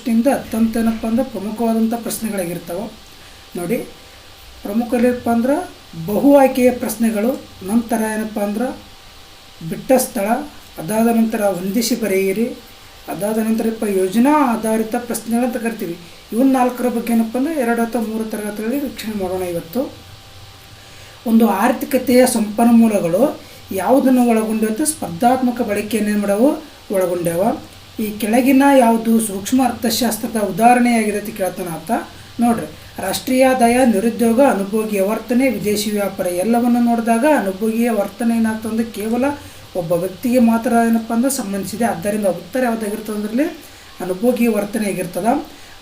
ದೃಷ್ಟಿಯಿಂದ ಅತ್ಯಂತ ಏನಪ್ಪ ಅಂದ್ರೆ ಪ್ರಮುಖವಾದಂಥ ಪ್ರಶ್ನೆಗಳಾಗಿರ್ತವೆ. ನೋಡಿ, ಪ್ರಮುಖ ಏನಪ್ಪ ಅಂದ್ರೆ ಬಹು ಆಯ್ಕೆಯ ಪ್ರಶ್ನೆಗಳು, ನಂತರ ಏನಪ್ಪ ಅಂದ್ರೆ ಬಿಟ್ಟ ಸ್ಥಳ, ಅದಾದ ನಂತರ ಹೊಂದಿಸಿ ಬರೆಯಿರಿ, ಅದಾದ ನಂತರ ಯೋಜನಾ ಆಧಾರಿತ ಪ್ರಶ್ನೆಗಳಂತ ಕರಿತೀವಿ. ಇವನ್ನ 4ರ ಬಗ್ಗೆ ಏನಪ್ಪ ಅಂದರೆ 2 ಅಥವಾ 3 ತರಗತಿಗಳಲ್ಲಿ ವೀಕ್ಷಣೆ ಮಾಡೋಣ. ಇವತ್ತು ಒಂದು ಆರ್ಥಿಕತೆಯ ಸಂಪನ್ಮೂಲಗಳು ಯಾವುದನ್ನು ಒಳಗೊಂಡಿರುತ್ತೆ? ಸ್ಪರ್ಧಾತ್ಮಕ ಬಳಕೆಯನ್ನು ಏನು ಮಾಡವು ಒಳಗೊಂಡ್ಯಾವ. ಈ ಕೆಳಗಿನ ಯಾವುದು ಸೂಕ್ಷ್ಮ ಅರ್ಥಶಾಸ್ತ್ರದ ಉದಾಹರಣೆಯಾಗಿದೆ ಅಂತ ಕೇಳ್ತಾನೆ ಆತ. ನೋಡ್ರಿ, ರಾಷ್ಟ್ರೀಯ ಆದಾಯ, ನಿರುದ್ಯೋಗ, ಅನುಭೋಗಿಯ ವರ್ತನೆ, ವಿದೇಶಿ ವ್ಯಾಪಾರ ಎಲ್ಲವನ್ನು ನೋಡಿದಾಗ ಅನುಭೋಗಿಯ ವರ್ತನೆ ಏನಾಗ್ತದೆ ಅಂದರೆ ಕೇವಲ ಒಬ್ಬ ವ್ಯಕ್ತಿಗೆ ಮಾತ್ರ ಏನಪ್ಪ ಅಂದ್ರೆ ಸಂಬಂಧಿಸಿದೆ. ಆದ್ದರಿಂದ ಉತ್ತರ ಯಾವುದಾಗಿರ್ತದೆ ಅಂದ್ರಲ್ಲಿ ಅನುಭೋಗಿಯ ವರ್ತನೆ ಆಗಿರ್ತದೆ.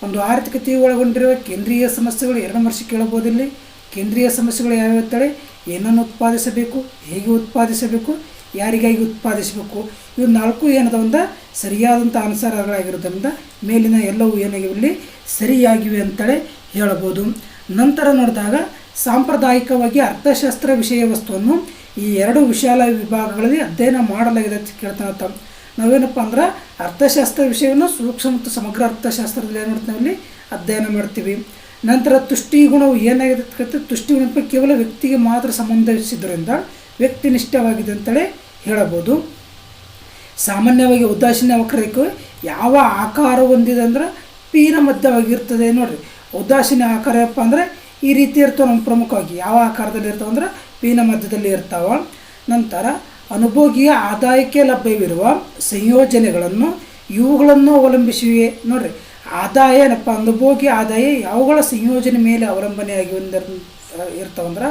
ಒಂದು ಆರ್ಥಿಕತೆಯು ಒಳಗೊಂಡಿರುವ ಕೇಂದ್ರೀಯ ಸಮಸ್ಯೆಗಳು 2 ವರ್ಷ ಕೇಳಬಹುದು. ಇಲ್ಲಿ ಕೇಂದ್ರೀಯ ಸಮಸ್ಯೆಗಳು ಯಾವ್ಯಾವ ಇರ್ತಾಳೆ? ಏನನ್ನು ಉತ್ಪಾದಿಸಬೇಕು, ಹೇಗೆ ಉತ್ಪಾದಿಸಬೇಕು, ಯಾರಿಗಾಗಿ ಉತ್ಪಾದಿಸಬೇಕು, ಇವು 4 ಏನದ ಒಂದು ಸರಿಯಾದಂಥ ಆನ್ಸರ್ಗಳಾಗಿರೋದ್ರಿಂದ ಮೇಲಿನ ಎಲ್ಲವೂ ಏನಾಗಿವೆ ಇಲ್ಲಿ ಸರಿಯಾಗಿವೆ ಅಂತೇಳಿ ಹೇಳಬಹುದು. ನಂತರ ನೋಡಿದಾಗ ಸಾಂಪ್ರದಾಯಿಕವಾಗಿ ಅರ್ಥಶಾಸ್ತ್ರ ವಿಷಯ ವಸ್ತುವನ್ನು ಈ 2 ವಿಶಾಲ ವಿಭಾಗಗಳಲ್ಲಿ ಅಧ್ಯಯನ ಮಾಡಲಾಗಿದೆ ಅಂತ ಕೇಳ್ತಾ. ನಾವೇನಪ್ಪ ಅಂದ್ರೆ ಅರ್ಥಶಾಸ್ತ್ರ ವಿಷಯವನ್ನು ಸೂಕ್ಷ್ಮ ಮತ್ತು ಸಮಗ್ರ ಅರ್ಥಶಾಸ್ತ್ರದಲ್ಲಿ ಏನು ಮಾಡ್ತೀವಿ ಇಲ್ಲಿ ಅಧ್ಯಯನ ಮಾಡ್ತೀವಿ. ನಂತರ ತುಷ್ಟಿಗುಣವು ಏನಾಗಿದೆ ಅಂತ ಕೇಳ್ತೀವಿ. ತುಷ್ಟಿಗುಣ ಕೇವಲ ವ್ಯಕ್ತಿಗೆ ಮಾತ್ರ ಸಂಬಂಧಿಸಿದ್ದರಿಂದ ವ್ಯಕ್ತಿನಿಷ್ಠವಾಗಿದೆ ಅಂತೇಳಿ ಹೇಳಬಹುದು. ಸಾಮಾನ್ಯವಾಗಿ ಉದಾಸೀನ ವಕ್ರರೇಖೆ ಯಾವ ಆಕಾರ ಹೊಂದಿದೆ ಅಂದ್ರೆ ಪೀನ ಮಧ್ಯವಾಗಿರ್ತದೆ. ನೋಡಿರಿ, ಉದಾಸೀನ ಆಕಾರ ಏನಪ್ಪ ಅಂದರೆ ಈ ರೀತಿ ಇರ್ತವೆ. ನಮ್ಮ ಪ್ರಮುಖವಾಗಿ ಯಾವ ಆಕಾರದಲ್ಲಿ ಇರ್ತಾವೆ ಅಂದ್ರೆ ಪೀನ ಮಧ್ಯದಲ್ಲಿ ಇರ್ತಾವ. ನಂತರ ಅನುಭೋಗಿಯ ಆದಾಯಕ್ಕೆ ಲಭ್ಯವಿರುವ ಸಂಯೋಜನೆಗಳನ್ನು ಇವುಗಳನ್ನು ಅವಲಂಬಿಸಿವೆ. ನೋಡಿರಿ, ಆದಾಯ ಏನಪ್ಪ, ಅನುಭೋಗಿ ಆದಾಯ ಯಾವುಗಳ ಸಂಯೋಜನೆ ಮೇಲೆ ಅವಲಂಬನೆಯಾಗಿ ಇರ್ತಾವಂದ್ರೆ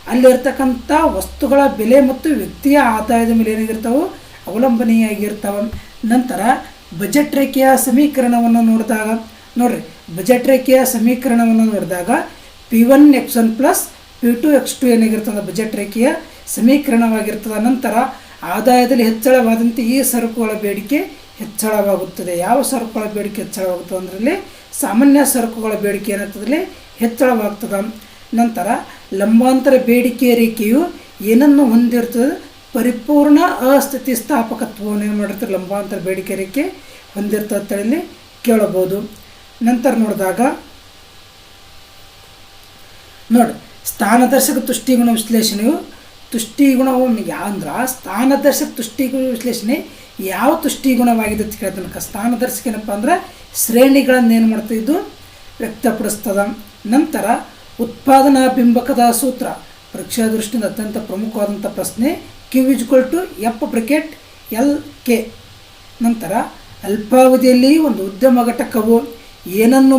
ಅಲ್ಲಿರ್ತಕ್ಕಂಥ ವಸ್ತುಗಳ ಬೆಲೆ ಮತ್ತು ವ್ಯಕ್ತಿಯ ಆದಾಯದ ಮೇಲೆ ಏನಾಗಿರ್ತಾವೆ ಅವಲಂಬನೆಯಾಗಿರ್ತಾವೆ. ನಂತರ ಬಜೆಟ್ ರೇಖೆಯ ಸಮೀಕರಣವನ್ನು ನೋಡಿದಾಗ ನೋಡಿರಿ, ಬಜೆಟ್ ರೇಖೆಯ ಸಮೀಕರಣವನ್ನು ನೋಡಿದಾಗ P1x1 + P2x2 ಏನಾಗಿರ್ತದೆ ಬಜೆಟ್ ರೇಖೆಯ ಸಮೀಕರಣವಾಗಿರ್ತದೆ. ನಂತರ ಆದಾಯದಲ್ಲಿ ಹೆಚ್ಚಳವಾದಂತೆ ಈ ಸರಕುಗಳ ಬೇಡಿಕೆ ಹೆಚ್ಚಳವಾಗುತ್ತದೆ. ಯಾವ ಸರಕುಗಳ ಬೇಡಿಕೆ ಹೆಚ್ಚಳವಾಗುತ್ತದೆ ಅಂದರೆ ಸಾಮಾನ್ಯ ಸರಕುಗಳ ಬೇಡಿಕೆ ಏನಾಗ್ತದೆ ಹೆಚ್ಚಳವಾಗ್ತದೆ. ನಂತರ ಲಂಬಾಂತರ ಬೇಡಿಕೆ ರೇಖೆಯು ಏನನ್ನು ಹೊಂದಿರ್ತದೆ? ಪರಿಪೂರ್ಣ ಅಸ್ಥಿತಿಸ್ಥಾಪಕತ್ವವನ್ನು ಏನು ಮಾಡಿರ್ತಾರೆ? ಲಂಬಾಂತರ ಬೇಡಿಕೆ ರೇಖೆ ಹೊಂದಿರ್ತದೆ ಅಂತೇಳಿ ಕೇಳಬಹುದು. ನಂತರ ನೋಡಿದಾಗ ನೋಡಿ, ಸ್ಥಾನದರ್ಶಕ ತುಷ್ಟಿಗುಣ ವಿಶ್ಲೇಷಣೆಯು ತುಷ್ಟಿಗುಣವು ಅಂದ್ರೆ ಸ್ಥಾನದರ್ಶಕ ತುಷ್ಟಿಗುಣ ವಿಶ್ಲೇಷಣೆ ಯಾವ ತುಷ್ಟಿಗುಣವಾಗಿದೆ ಅಂತ ಕೇಳ್ತಾನೆ. ಸ್ಥಾನದರ್ಶಕ ಏನಪ್ಪ ಅಂದ್ರೆ ಶ್ರೇಣಿಗಳನ್ನು ಏನು ಮಾಡ್ತಾ ಇದು ವ್ಯಕ್ತಪಡಿಸ್ತದೆ. ನಂತರ ಉತ್ಪಾದನಾ ಬಿಂಬಕದ ಸೂತ್ರ ಪರೀಕ್ಷಾ ದೃಷ್ಟಿಯಿಂದ ಅತ್ಯಂತ ಪ್ರಮುಖವಾದಂಥ ಪ್ರಶ್ನೆ. Q=F(L)K. ನಂತರ ಅಲ್ಪಾವಧಿಯಲ್ಲಿ ಒಂದು ಉದ್ಯಮ ಘಟಕವು ಏನನ್ನು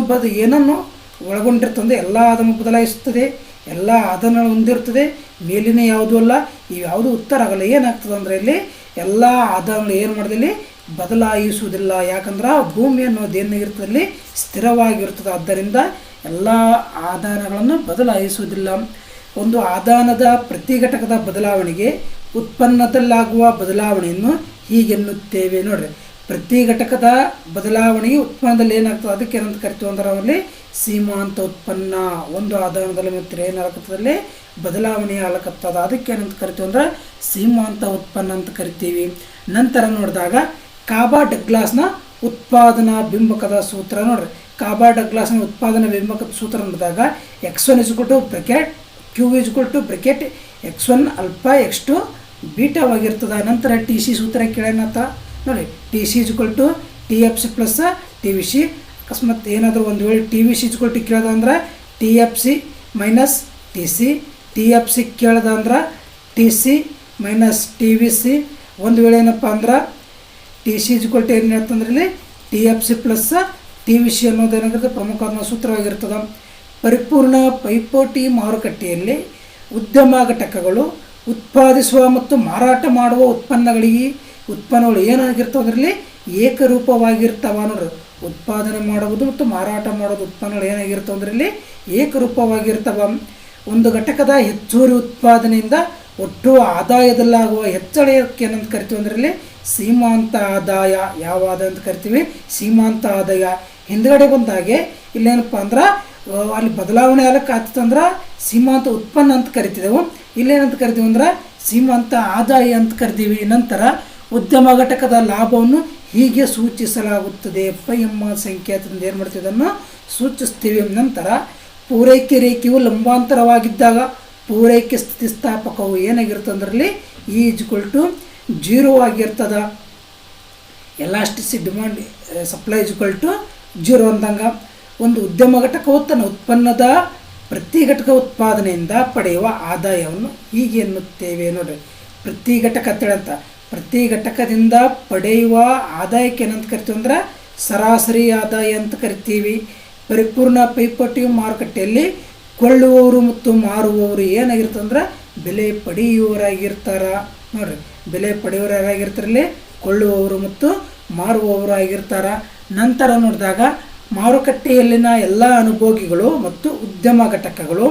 ಒಳಗೊಂಡಿರ್ತದೆ? ಎಲ್ಲ ಆದಾಯ ಬದಲಾಯಿಸುತ್ತದೆ, ಎಲ್ಲ ಆದಾಯ ಹೊಂದಿರ್ತದೆ, ಮೇಲಿನ ಯಾವುದೂ ಅಲ್ಲ, ಇವು ಯಾವುದು ಉತ್ತರ ಆಗಲ್ಲ. ಏನಾಗ್ತದೆ ಅಂದರೆ ಇಲ್ಲಿ ಎಲ್ಲ ಆದಾಯಗಳು ಏನು ಮಾಡೋದಿಲ್ಲಿ ಬದಲಾಯಿಸುವುದಿಲ್ಲ. ಯಾಕಂದ್ರೆ ಭೂಮಿ ಅನ್ನೋದು ಏನಾಗಿರ್ತದೆ ಅಲ್ಲಿ ಸ್ಥಿರವಾಗಿರ್ತದೆ. ಆದ್ದರಿಂದ ಎಲ್ಲ ಆದಾಯಗಳನ್ನು ಬದಲಾಯಿಸುವುದಿಲ್ಲ. ಒಂದು ಆದಾಯದ ಪ್ರತಿ ಘಟಕದ ಬದಲಾವಣೆಗೆ ಉತ್ಪನ್ನದಲ್ಲಾಗುವ ಬದಲಾವಣೆಯನ್ನು ಹೀಗೆನ್ನುತ್ತೇವೆ. ನೋಡಿರಿ, ಪ್ರತಿ ಘಟಕದ ಬದಲಾವಣೆಯು ಉತ್ಪನ್ನದಲ್ಲಿ ಏನಾಗ್ತದೆ ಅದಕ್ಕೆ ಏನಂತ ಕರಿತೀವಿ ಅಂದ್ರೆ ಅವರಲ್ಲಿ ಸೀಮಾಂತ ಉತ್ಪನ್ನ. ಒಂದು ಆದಾಯದಲ್ಲಿ ಮತ್ತು ಏನಾಗತ್ತದಲ್ಲಿ ಬದಲಾವಣೆ ಆಗಕತ್ತದ, ಅದಕ್ಕೆ ಏನಂತ ಕರಿತೀವಿ ಅಂದ್ರೆ ಸೀಮಾಂತ ಉತ್ಪನ್ನ ಅಂತ ಕರಿತೀವಿ. ನಂತರ ನೋಡಿದಾಗ ಕಾಬಾ ಡಗ್ಲಾಸ್ನ ಉತ್ಪಾದನಾ ಬಿಂಬಕದ ಸೂತ್ರ. ನೋಡ್ರಿ, ಕಾಬಾ ಡಗ್ಲಾಸ್ನ ಉತ್ಪಾದನಾ ಬಿಂಬಕದ ಸೂತ್ರ ನೋಡಿದಾಗ X1 = X1 ಅಲ್ಫಾ X2 ಬೀಟಾವಾಗಿರ್ತದೆ. ನಂತರ TC ಸೂತ್ರ ಕೇಳೋಣತ್ತ. ನೋಡಿ, TC = TFC + TVC. ಅಕಸ್ಮಾತ್ ಏನಾದರೂ ಒಂದು ವೇಳೆ TVC = ಕೇಳೋದು ಅಂದ್ರೆ TFC - TC, TFC ಕೇಳೋದು ಅಂದ್ರೆ TC - TVC. ಒಂದು ವೇಳೆ ಏನಪ್ಪ ಅಂದ್ರೆ TC = ಏನು ಹೇಳ್ತಂದ್ರೆ ಇಲ್ಲಿ TFC + TVC ಅನ್ನೋದು ಏನಾಗಿರ್ತದೆ ಪ್ರಮುಖವಾದ ಸೂತ್ರವಾಗಿರ್ತದೆ. ಪರಿಪೂರ್ಣ ಪೈಪೋಟಿ ಮಾರುಕಟ್ಟೆಯಲ್ಲಿ ಉದ್ಯಮ ಘಟಕಗಳು ಉತ್ಪಾದಿಸುವ ಮತ್ತು ಮಾರಾಟ ಮಾಡುವ ಉತ್ಪನ್ನಗಳು ಏನಾಗಿರ್ತವೆ ಅದರಲ್ಲಿ ಏಕರೂಪವಾಗಿರ್ತಾವ. ನೋಡ್ರಿ, ಉತ್ಪಾದನೆ ಮಾಡುವುದು ಮತ್ತು ಮಾರಾಟ ಮಾಡೋದು ಉತ್ಪನ್ನಗಳು ಏನಾಗಿರ್ತವೆ ಅದರಲ್ಲಿ ಏಕರೂಪವಾಗಿರ್ತವೆ. ಒಂದು ಘಟಕದ ಹೆಚ್ಚುವರಿ ಉತ್ಪಾದನೆಯಿಂದ ಒಟ್ಟು ಆದಾಯದಲ್ಲಾಗುವ ಹೆಚ್ಚಳಕ್ಕೆ ಏನಂತ ಕರಿತೀವಿ ಅದರಲ್ಲಿ ಸೀಮಾಂತ ಆದಾಯ. ಯಾವ ಆದಾಯ ಅಂತ ಕರಿತೀವಿ? ಸೀಮಾಂತ ಆದಾಯ. ಹಿಂದ್ಗಡೆ ಬಂದಾಗೆ ಇಲ್ಲೇನಪ್ಪ ಅಂದ್ರೆ ಅಲ್ಲಿ ಬದಲಾವಣೆ ಆಗಕ್ಕೆ ಆಗ್ತಂದ್ರೆ ಸೀಮಾಂತ ಉತ್ಪನ್ನ ಅಂತ ಕರಿತಿದ್ದೆವು. ಇಲ್ಲೇನಂತ ಕರಿತೀವಿ ಅಂದ್ರೆ ಸೀಮಾಂತ ಆದಾಯ ಅಂತ ಕರಿತೀವಿ. ನಂತರ ಉದ್ಯಮ ಘಟಕದ ಲಾಭವನ್ನು ಹೀಗೆ ಸೂಚಿಸಲಾಗುತ್ತದೆ. ಪೈ ಎಂಬ ಸಂಕೇತದಿಂದ ಏನು ಮಾಡ್ತೀವಿ, ಇದನ್ನು ಸೂಚಿಸ್ತೀವಿ. ನಂತರ ಪೂರೈಕೆ ರೇಖೆಯು ಲಂಬಾಂತರವಾಗಿದ್ದಾಗ ಪೂರೈಕೆ ಸ್ಥಿತಿಸ್ಥಾಪಕವು ಏನಾಗಿರುತ್ತೆ ಅಂದ್ರಲ್ಲಿ E=0 ಆಗಿರ್ತದ. ಎಲಾಸ್ಟಿಸಿ ಡಿಮಾಂಡ್ ಸಪ್ಲೈ =0 ಅಂದಂಗೆ ಒಂದು ಉದ್ಯಮ ಘಟಕವು ತನ್ನ ಉತ್ಪನ್ನದ ಪ್ರತಿ ಘಟಕ ಉತ್ಪಾದನೆಯಿಂದ ಪಡೆಯುವ ಆದಾಯವನ್ನು ಹೀಗೆ ಎನ್ನುತ್ತೇವೆ. ನೋಡಿರಿ, ಪ್ರತಿ ಘಟಕ ಅಂತ ಪ್ರತಿ ಘಟಕದಿಂದ ಪಡೆಯುವ ಆದಾಯಕ್ಕೆ ಏನಂತ ಕರಿತೀವಿ ಅಂದ್ರೆ ಸರಾಸರಿ ಆದಾಯ ಅಂತ ಕರಿತೀವಿ. ಪರಿಪೂರ್ಣ ಪೈಪೋಟಿಯು ಮಾರುಕಟ್ಟೆಯಲ್ಲಿ ಕೊಳ್ಳುವವರು ಮತ್ತು ಮಾರುವವರು ಏನಾಗಿರ್ತದೆ ಅಂದ್ರೆ ಬೆಲೆ ಪಡೆಯುವವರಾಗಿರ್ತಾರ. ನೋಡಿರಿ, ಬೆಲೆ ಪಡೆಯುವವರಾಗಿರ್ತಾರಲ್ಲಿ ಕೊಳ್ಳುವವರು ಮತ್ತು ಮಾರುವವರು ಆಗಿರ್ತಾರ. ನಂತರ ನೋಡಿದಾಗ ಮಾರುಕಟ್ಟೆಯಲ್ಲಿನ ಎಲ್ಲ ಅನುಭೋಗಿಗಳು ಮತ್ತು ಉದ್ಯಮ ಘಟಕಗಳು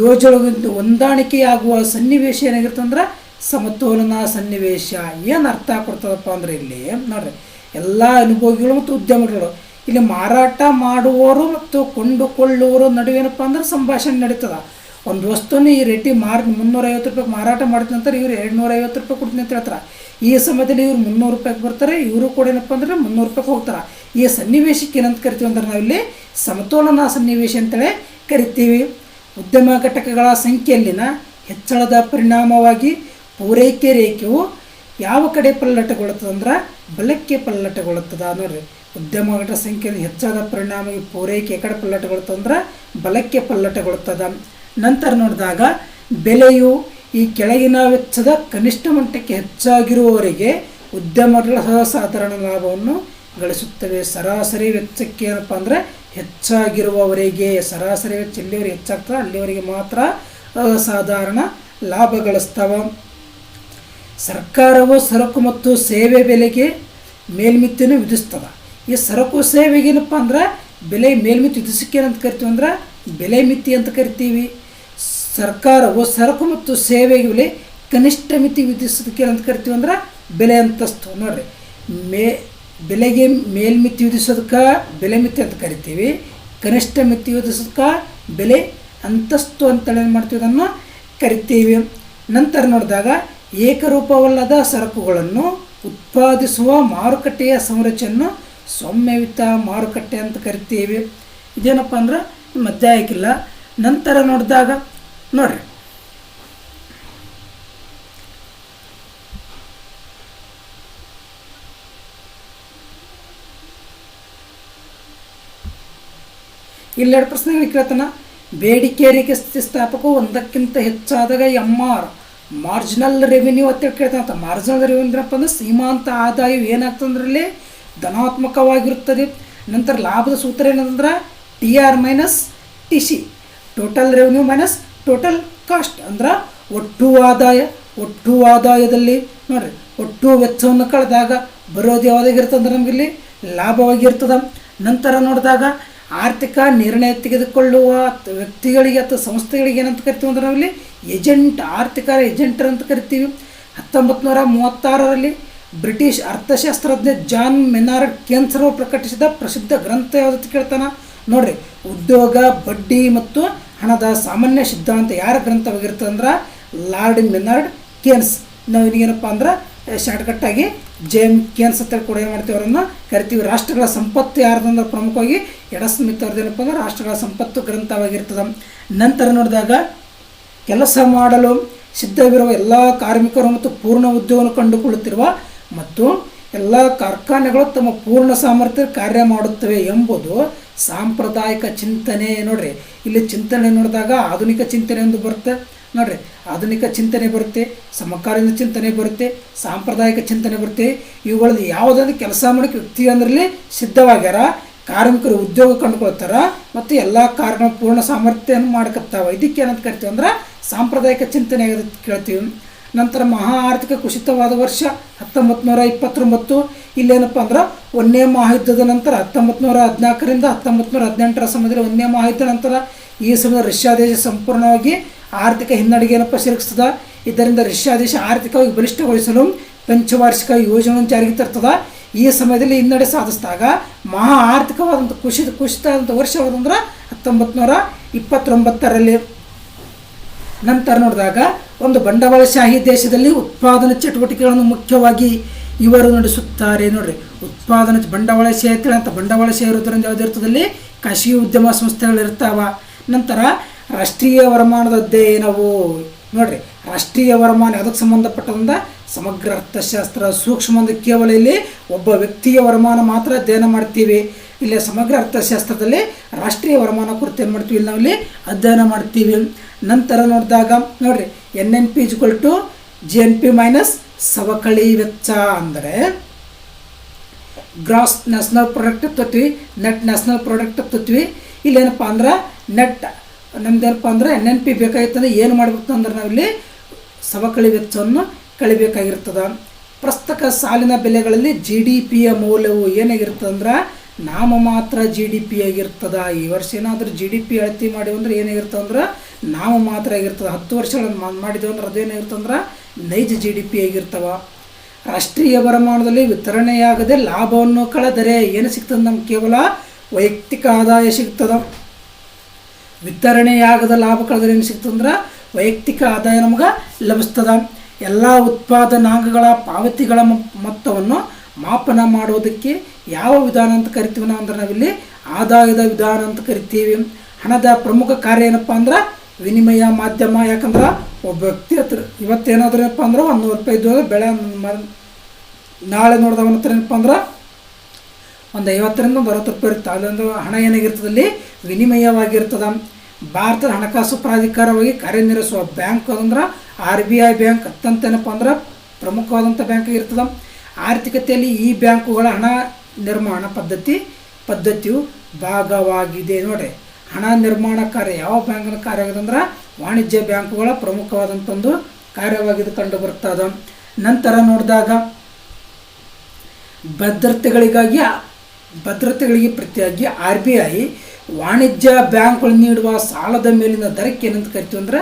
ಯೋಜನೆಗಳಿಂದ ಹೊಂದಾಣಿಕೆಯಾಗುವ ಸನ್ನಿವೇಶ ಏನಾಗಿರ್ತದೆ ಅಂದ್ರೆ ಸಮತೋಲನ ಸನ್ನಿವೇಶ. ಏನು ಅರ್ಥ ಕೊಡ್ತದಪ್ಪ ಅಂದರೆ ಇಲ್ಲಿ ನೋಡ್ರಿ, ಎಲ್ಲ ಅನುಭೋಗಿಗಳು ಮತ್ತು ಉದ್ಯಮಗಳು ಇಲ್ಲಿ ಮಾರಾಟ ಮಾಡುವವರು ಮತ್ತು ಕೊಂಡುಕೊಳ್ಳುವವರು ನಡುವೇನಪ್ಪ ಅಂದ್ರೆ ಸಂಭಾಷಣೆ ನಡೀತದೆ. ಒಂದು ವಸ್ತುನ ಈ ರೇಟಿ 350 ರೂಪಾಯಿಗೆ ಮಾರಾಟ ಮಾಡಿದ ನಂತರ ಇವರು 250 ರೂಪಾಯಿ ಕೊಡ್ತೀನಿ ಅಂತ ಹೇಳ್ತಾರೆ. ಈ ಸಮಯದಲ್ಲಿ ಇವ್ರು 300 ರೂಪಾಯಿಗೆ ಬರ್ತಾರೆ, ಇವರು ಕೂಡ ಏನಪ್ಪ ಅಂದರೆ 300 ರೂಪಾಯಿಗೆ ಹೋಗ್ತಾರೆ. ಈ ಸನ್ನಿವೇಶಕ್ಕೆ ಏನಂತ ಕರಿತೀವಿ ಅಂದ್ರೆ ನಾವಿಲ್ಲಿ ಸಮತೋಲನ ಸನ್ನಿವೇಶ ಅಂತೇಳಿ ಕರಿತೀವಿ. ಉದ್ಯಮ ಘಟಕಗಳ ಸಂಖ್ಯೆಯಲ್ಲಿನ ಹೆಚ್ಚಳದ ಪರಿಣಾಮವಾಗಿ ಪೂರೈಕೆ ರೇಖೆಯು ಯಾವ ಕಡೆ ಪಲ್ಲಟಗೊಳ್ಳುತ್ತದೆ ಅಂದ್ರೆ ಬಲಕ್ಕೆ ಪಲ್ಲಟಗೊಳ್ಳುತ್ತದೆ. ನೋಡಿರಿ, ಉದ್ಯಮ ಘಟಕ ಸಂಖ್ಯೆಯಲ್ಲಿ ಹೆಚ್ಚಳದ ಪರಿಣಾಮವಾಗಿ ಪೂರೈಕೆ ಕಡೆ ಪಲ್ಲಟಗೊಳ್ಳುತ್ತದೆ ಅಂದ್ರೆ ಬಲಕ್ಕೆ ಪಲ್ಲಟಗೊಳ್ಳುತ್ತದೆ. ನಂತರ ನೋಡಿದಾಗ ಬೆಲೆಯು ಈ ಕೆಳಗಿನ ವೆಚ್ಚದ ಕನಿಷ್ಠ ಮಟ್ಟಕ್ಕೆ ಹೆಚ್ಚಾಗಿರುವವರೆಗೆ ಉದ್ಯಮಗಳ ಅಸಾಧಾರಣ ಲಾಭವನ್ನು ಗಳಿಸುತ್ತವೆ. ಸರಾಸರಿ ವೆಚ್ಚಕ್ಕೆ ಏನಪ್ಪ ಅಂದರೆ ಹೆಚ್ಚಾಗಿರುವವರೆಗೆ, ಸರಾಸರಿ ವೆಚ್ಚ ಎಲ್ಲಿವರೆಗೆ ಹೆಚ್ಚಾಗ್ತದೆ ಅಲ್ಲಿವರೆಗೆ ಮಾತ್ರ ಅಸಾಧಾರಣ ಲಾಭ ಗಳಿಸ್ತವೆ. ಸರ್ಕಾರವು ಸರಕು ಮತ್ತು ಸೇವೆ ಬೆಲೆಗೆ ಮೇಲ್ಮಿತಿಯನ್ನು ವಿಧಿಸ್ತದೆ. ಈ ಸರಕು ಸೇವೆಗೇನಪ್ಪ ಅಂದ್ರೆ ಬೆಲೆ ಮೇಲ್ಮಿತಿ ವಿಧಿಸಕ್ಕೆ ಏನಂತ ಕರಿತೀವಿ ಅಂದ್ರೆ ಬೆಲೆ ಮಿತಿ ಅಂತ ಕರಿತೀವಿ. ಸರ್ಕಾರವು ಸರಕು ಮತ್ತು ಸೇವೆಗೆ ಕನಿಷ್ಠ ಮಿತಿ ವಿಧಿಸೋದಕ್ಕೆ ಏನಂತ ಕರಿತೀವಿ ಅಂದ್ರೆ ಬೆಲೆ ಅಂತಸ್ತು. ನೋಡಿರಿ, ಬೆಲೆಗೆ ಮೇಲ್ಮಿತಿ ವಿಧಿಸೋದಕ್ಕೆ ಬೆಲೆ ಮಿತಿ ಅಂತ ಕರಿತೀವಿ, ಕನಿಷ್ಠ ಮಿತಿ ವಿಧಿಸೋದಕ್ಕೆ ಬೆಲೆ ಅಂತಸ್ತು ಅಂತೇಳಿ ಏನು ಮಾಡ್ತೀವಿ ಅದನ್ನು ಕರಿತೀವಿ. ನಂತರ ನೋಡಿದಾಗ ಏಕರೂಪವಲ್ಲದ ಸರಕುಗಳನ್ನು ಉತ್ಪಾದಿಸುವ ಮಾರುಕಟ್ಟೆಯ ಸಂರಚನೆಯನ್ನು ಸೌಮ್ಯಯುತ ಮಾರುಕಟ್ಟೆ ಅಂತ ಕರಿತೀವಿ. ಇದೇನಪ್ಪ ಅಂದ್ರೆ ಅಧ್ಯಾಯಕ್ಕಿಲ್ಲ. ನಂತರ ನೋಡಿದಾಗ ನೋಡ್ರಿ, ಇಲ್ಲೆರಡು ಪ್ರಶ್ನೆಗಳಿಗೆ ಕೇಳ್ತಾನ. ಬೇಡಿಕೆ ರೇಖೆ ಸ್ಥಿತಿಸ್ಥಾಪಕವು ಒಂದಕ್ಕಿಂತ ಹೆಚ್ಚಾದಾಗ MR ಮಾರ್ಜಿನಲ್ ರೆವಿನ್ಯೂ ಅಂತೇಳಿ ಕೇಳ್ತಾನಂತ. ಮಾರ್ಜಿನಲ್ ರೆವಿನ್ಯೂ ಅಂದ್ರಪ್ಪ ಅಂದ್ರೆ ಸೀಮಾಂತ ಆದಾಯವು ಏನಾಗ್ತಂದ್ರಲ್ಲಿ ಧನಾತ್ಮಕವಾಗಿರುತ್ತದೆ. ನಂತರ ಲಾಭದ ಸೂತ್ರ ಏನಂದ್ರೆ TR minus TC, total revenue minus total cost ಅಂದ್ರೆ ಒಟ್ಟು ಆದಾಯ. ಒಟ್ಟು ಆದಾಯದಲ್ಲಿ ನೋಡಿರಿ, ಒಟ್ಟು ವೆಚ್ಚವನ್ನು ಕಳೆದಾಗ ಬರೋದು ಯಾವುದಾಗಿರ್ತದೆ ನಮಗಿಲ್ಲಿ ಲಾಭವಾಗಿರ್ತದೆ. ನಂತರ ನೋಡಿದಾಗ ಆರ್ಥಿಕ ನಿರ್ಣಯ ತೆಗೆದುಕೊಳ್ಳುವ ವ್ಯಕ್ತಿಗಳಿಗೆ ಅಥವಾ ಸಂಸ್ಥೆಗಳಿಗೆ ಏನಂತ ಕರಿತೀವಿ ಅಂದ್ರೆ ನಾವಿಲ್ಲಿ ಏಜೆಂಟ್, ಆರ್ಥಿಕ ಏಜೆಂಟರ್ ಅಂತ ಕರಿತೀವಿ. 1936ರಲ್ಲಿ ಬ್ರಿಟಿಷ್ ಅರ್ಥಶಾಸ್ತ್ರಜ್ಞ ಜಾನ್ ಮೆನಾರ್ಡ್ ಕೇನ್ಸ್ ಅವರು ಪ್ರಕಟಿಸಿದ ಪ್ರಸಿದ್ಧ ಗ್ರಂಥ ಯಾವುದಂತ ಕೇಳ್ತಾನ. ನೋಡ್ರಿ, ಉದ್ಯೋಗ, ಬಡ್ಡಿ ಮತ್ತು ಹಣದ ಸಾಮಾನ್ಯ ಸಿದ್ಧಾಂತ ಯಾರ ಗ್ರಂಥವಾಗಿರ್ತದೆ ಅಂದ್ರೆ ಲಾರ್ಡ್ ಮೆನಾರ್ಡ್ ಕೇನ್ಸ್. ನಾವು ಏನಪ್ಪ ಅಂದ್ರೆ ಶಾರ್ಟ್ಕಟ್ಟಾಗಿ JM ಕೇನ್ಸ್ ಅಂತ ಕೂಡ ಏನು ಮಾಡ್ತೀವಿ ಅವರನ್ನು ಕರಿತೀವಿ. ರಾಷ್ಟ್ರಗಳ ಸಂಪತ್ತು ಯಾರ್ದಂದ್ರೆ ಪ್ರಮುಖವಾಗಿ ಎಡಮ್ ಸ್ಮಿತ್ ಅವ್ರದ್ದು ಏನಪ್ಪ ಅಂದ್ರೆ ರಾಷ್ಟ್ರಗಳ ಸಂಪತ್ತು ಗ್ರಂಥವಾಗಿರ್ತದೆ. ನಂತರ ನೋಡಿದಾಗ ಕೆಲಸ ಮಾಡಲು ಸಿದ್ಧವಿರುವ ಎಲ್ಲ ಕಾರ್ಮಿಕರು ಮತ್ತು ಪೂರ್ಣ ಉದ್ಯೋಗವನ್ನು ಕಂಡುಕೊಳ್ಳುತ್ತಿರುವ ಮತ್ತು ಎಲ್ಲ ಕಾರ್ಖಾನೆಗಳು ತಮ್ಮ ಪೂರ್ಣ ಸಾಮರ್ಥ್ಯ ಕಾರ್ಯ ಮಾಡುತ್ತವೆ ಎಂಬುದು ಸಾಂಪ್ರದಾಯಿಕ ಚಿಂತನೆ. ನೋಡ್ರಿ, ಇಲ್ಲಿ ಚಿಂತನೆ ನೋಡಿದಾಗ ಆಧುನಿಕ ಚಿಂತನೆ ಎಂದು ಬರುತ್ತೆ. ನೋಡ್ರಿ, ಆಧುನಿಕ ಚಿಂತನೆ ಬರುತ್ತೆ, ಸಮಕಾಲೀನ ಚಿಂತನೆ ಬರುತ್ತೆ, ಸಾಂಪ್ರದಾಯಿಕ ಚಿಂತನೆ ಬರುತ್ತೆ. ಇವುಗಳಲ್ಲಿ ಯಾವುದಾದ್ರು ಕೆಲಸ ಮಾಡೋಕ್ಕೆ ವ್ಯಕ್ತಿ ಅಂದ್ರಲ್ಲಿ ಸಿದ್ಧವಾಗ್ಯಾರ, ಕಾರ್ಮಿಕರು ಉದ್ಯೋಗ ಕಂಡುಕೊಳ್ತಾರ ಮತ್ತು ಎಲ್ಲ ಕಾರ್ಯಗಳ ಪೂರ್ಣ ಸಾಮರ್ಥ್ಯವನ್ನು ಮಾಡ್ಕೊತಾವ. ಇದಕ್ಕೆ ಏನಂತ ಕರಿತೀವಿ ಅಂದ್ರೆ ಸಾಂಪ್ರದಾಯಿಕ ಚಿಂತನೆ ಕೇಳ್ತೀವಿ. ನಂತರ ಮಹಾ ಆರ್ಥಿಕ ಕುಸಿತವಾದ ವರ್ಷ 1929. ಇಲ್ಲೇನಪ್ಪ ಅಂದ್ರೆ ಒಂದನೇ ಮಹಾಯುದ್ಧದ ನಂತರ 1914ರಿಂದ 1918 ಸಮಯದಲ್ಲಿ ಒಂದನೇ ಮಹಾಯುದ್ಧ ನಂತರ ಈ ಸಮಯದಲ್ಲಿ ರಷ್ಯಾ ದೇಶ ಸಂಪೂರ್ಣವಾಗಿ ಆರ್ಥಿಕ ಹಿನ್ನಡೆಗೆ ಏನಪ್ಪ ಸಿಲುಕಿಸ್ತದ. ಇದರಿಂದ ರಷ್ಯಾ ದೇಶ ಆರ್ಥಿಕವಾಗಿ ಬಲಿಷ್ಠಗೊಳಿಸಲು ಪಂಚವಾರ್ಷಿಕ ಯೋಜನೆಯನ್ನು ಜಾರಿಗೆ ತರ್ತದ. ಈ ಸಮಯದಲ್ಲಿ ಹಿನ್ನಡೆ ಸಾಧಿಸಿದಾಗ ಮಹಾ ಆರ್ಥಿಕವಾದಂಥ ಕುಸಿತವಾದಂಥ ವರ್ಷವಾದಂದ್ರೆ 1929ರಲ್ಲಿ. ನಂತರ ನೋಡಿದಾಗ ಒಂದು ಬಂಡವಾಳಶಾಹಿ ದೇಶದಲ್ಲಿ ಉತ್ಪಾದನಾ ಚಟುವಟಿಕೆಗಳನ್ನು ಮುಖ್ಯವಾಗಿ ಇವರು ನಡೆಸುತ್ತಾರೆ. ನೋಡ್ರಿ, ಉತ್ಪಾದನೆ ಬಂಡವಾಳಶಾಹಿ ಅಂತೇಳಿ ಅಂತ ಬಂಡವಾಳಶಾಹಿ ಇರೋದ್ರಿಂದ ಯಾವ್ದು ಇರ್ತದಲ್ಲಿ ಖಾಸಗಿ ಉದ್ಯಮ ಸಂಸ್ಥೆಗಳು ಇರ್ತಾವ. ನಂತರ ರಾಷ್ಟ್ರೀಯ ವರಮಾನದ ಅಧ್ಯಯನವು ನೋಡ್ರಿ, ರಾಷ್ಟ್ರೀಯ ವರಮಾನ ಅದಕ್ಕೆ ಸಂಬಂಧಪಟ್ಟಂದ ಸಮಗ್ರ ಅರ್ಥಶಾಸ್ತ್ರ. ಸೂಕ್ಷ್ಮ ಅಂದ್ರೆ ಕೇವಲ ಇಲ್ಲಿ ಒಬ್ಬ ವ್ಯಕ್ತಿಯ ವರಮಾನ ಮಾತ್ರ ಅಧ್ಯಯನ ಮಾಡ್ತೀವಿ. ಇಲ್ಲಿ ಸಮಗ್ರ ಅರ್ಥಶಾಸ್ತ್ರದಲ್ಲಿ ರಾಷ್ಟ್ರೀಯ ವರಮಾನ ಕುರಿತು ಏನು ಮಾಡ್ತೀವಿ, ಇಲ್ಲಿ ನಾವಿಲ್ಲಿ ಅಧ್ಯಯನ ಮಾಡ್ತೀವಿ. ನಂತರ ನೋಡಿದಾಗ ನೋಡ್ರಿ, NNP = GNP ಮೈನಸ್ ಸವಕಳಿ ವೆಚ್ಚ ಅಂದರೆ ಗ್ರಾಸ್ ನ್ಯಾಷನಲ್ ಪ್ರಾಡಕ್ಟ್ ತತ್ವಿ, ನೆಟ್ ನ್ಯಾಷನಲ್ ಪ್ರಾಡಕ್ಟ್ ತತ್ವಿ. ಇಲ್ಲೇನಪ್ಪ ಅಂದ್ರೆ ನೆಟ್ ನಮ್ದೇನಪ್ಪ ಅಂದ್ರೆ NNP ಬೇಕಾಗಿರ್ತದೆ. ಏನು ಮಾಡಬೇಕು ಅಂದ್ರೆ ನಾವಿಲ್ಲಿ ಸವಕಳಿ ವೆಚ್ಚವನ್ನು ಕಳಿಬೇಕಾಗಿರ್ತದೆ. ಪ್ರಸ್ತಕ ಸಾಲಿನ ಬೆಲೆಗಳಲ್ಲಿ GDPಯ ಮೌಲ್ಯವು ಏನಾಗಿರ್ತದೆ ಅಂದ್ರೆ ನಾಮಮಾತ್ರ GDP ಆಗಿರ್ತದೆ. ಈ ವರ್ಷ ಏನಾದರೂ GDP ಅಳತೆ ಮಾಡಿವಿ ಅಂದ್ರೆ ಏನಾಗಿರ್ತದೆ ಅಂದ್ರೆ ನಾಮಮಾತ್ರ ಆಗಿರ್ತದೆ. 10 ವರ್ಷಗಳನ್ನು ಮಾಡಿದೆವು ಅಂದ್ರೆ ಅದೇನಾಗಿರ್ತದೆ ಅಂದ್ರೆ ನೈಜ GDP ಆಗಿರ್ತವೆ. ರಾಷ್ಟ್ರೀಯ ವರಮಾನದಲ್ಲಿ ವಿತರಣೆಯಾಗದೆ ಲಾಭವನ್ನು ಕಳೆದರೆ ಏನು ಸಿಗ್ತದೆ, ನಮ್ಗೆ ಕೇವಲ ವೈಯಕ್ತಿಕ ಆದಾಯ ಸಿಗ್ತದೆ. ವಿತರಣೆಯಾಗದ ಲಾಭ ಕಳೆದರೆ ಏನು ಸಿಗ್ತದೆ ಅಂದ್ರೆ ವೈಯಕ್ತಿಕ ಆದಾಯ ನಮ್ಗೆ ಲಭಿಸ್ತದೆ. ಎಲ್ಲ ಉತ್ಪಾದನಾಂಗಗಳ ಪಾವತಿಗಳ ಮೊತ್ತವನ್ನು ಮಾಪನ ಮಾಡುವುದಕ್ಕೆ ಯಾವ ವಿಧಾನ ಅಂತ ಕರಿತೀವಿ ನಾವು ಅಂದ್ರೆ ನಾವಿಲ್ಲಿ ಆದಾಯದ ವಿಧಾನ ಅಂತ ಕರಿತೀವಿ. ಹಣದ ಪ್ರಮುಖ ಕಾರ್ಯ ಏನಪ್ಪ ಅಂದ್ರೆ ವಿನಿಮಯ ಮಾಧ್ಯಮ. ಯಾಕಂದ್ರೆ ಒಬ್ಬ ವ್ಯಕ್ತಿ ಹತ್ರ ಇವತ್ತೇನಾದ್ರೂ ಏನಪ್ಪ ಅಂದ್ರೆ 100 ರೂಪಾಯಿ ಇದ್ದು ಬೆಳೆ ನಾಳೆ ನೋಡಿದವನ ಹತ್ರ ಏನಪ್ಪ ಅಂದ್ರೆ ಒಂದು 50ರಿಂದ 60 ರೂಪಾಯಿ ಇರುತ್ತೆ. ಅದೊಂದು ಹಣ ಏನಾಗಿರ್ತದಲ್ಲಿ ವಿನಿಮಯವಾಗಿರ್ತದೆ. ಭಾರತದ ಹಣಕಾಸು ಪ್ರಾಧಿಕಾರವಾಗಿ ಕಾರ್ಯನಿರ್ವಹಿಸುವ ಬ್ಯಾಂಕ್ ಅಂದ್ರೆ RBI ಬ್ಯಾಂಕ್ ಅತ್ಯಂತ ಏನಪ್ಪ ಅಂದ್ರೆ ಪ್ರಮುಖವಾದಂಥ ಬ್ಯಾಂಕ್ ಆಗಿರ್ತದೆ. ಆರ್ಥಿಕತೆಯಲ್ಲಿ ಈ ಬ್ಯಾಂಕುಗಳ ಹಣ ನಿರ್ಮಾಣ ಪದ್ಧತಿಯು ಭಾಗವಾಗಿದೆ. ನೋಡ್ರಿ, ಹಣ ನಿರ್ಮಾಣ ಕಾರ್ಯ ಯಾವ ಬ್ಯಾಂಕಿನ ಕಾರ್ಯ ಆಗಿದೆ ಅಂದ್ರೆ ವಾಣಿಜ್ಯ ಬ್ಯಾಂಕುಗಳ ಪ್ರಮುಖವಾದಂಥ ಒಂದು ಕಾರ್ಯವಾಗಿ ಕಂಡು ಬರ್ತದೆ. ನಂತರ ನೋಡಿದಾಗ ಭದ್ರತೆಗಳಿಗೆ ಪ್ರತಿಯಾಗಿ RBI ವಾಣಿಜ್ಯ ಬ್ಯಾಂಕ್ಗಳು ನೀಡುವ ಸಾಲದ ಮೇಲಿನ ದರಕ್ಕೆ ಏನಂತ ಕರಿತೀವಿ ಅಂದ್ರೆ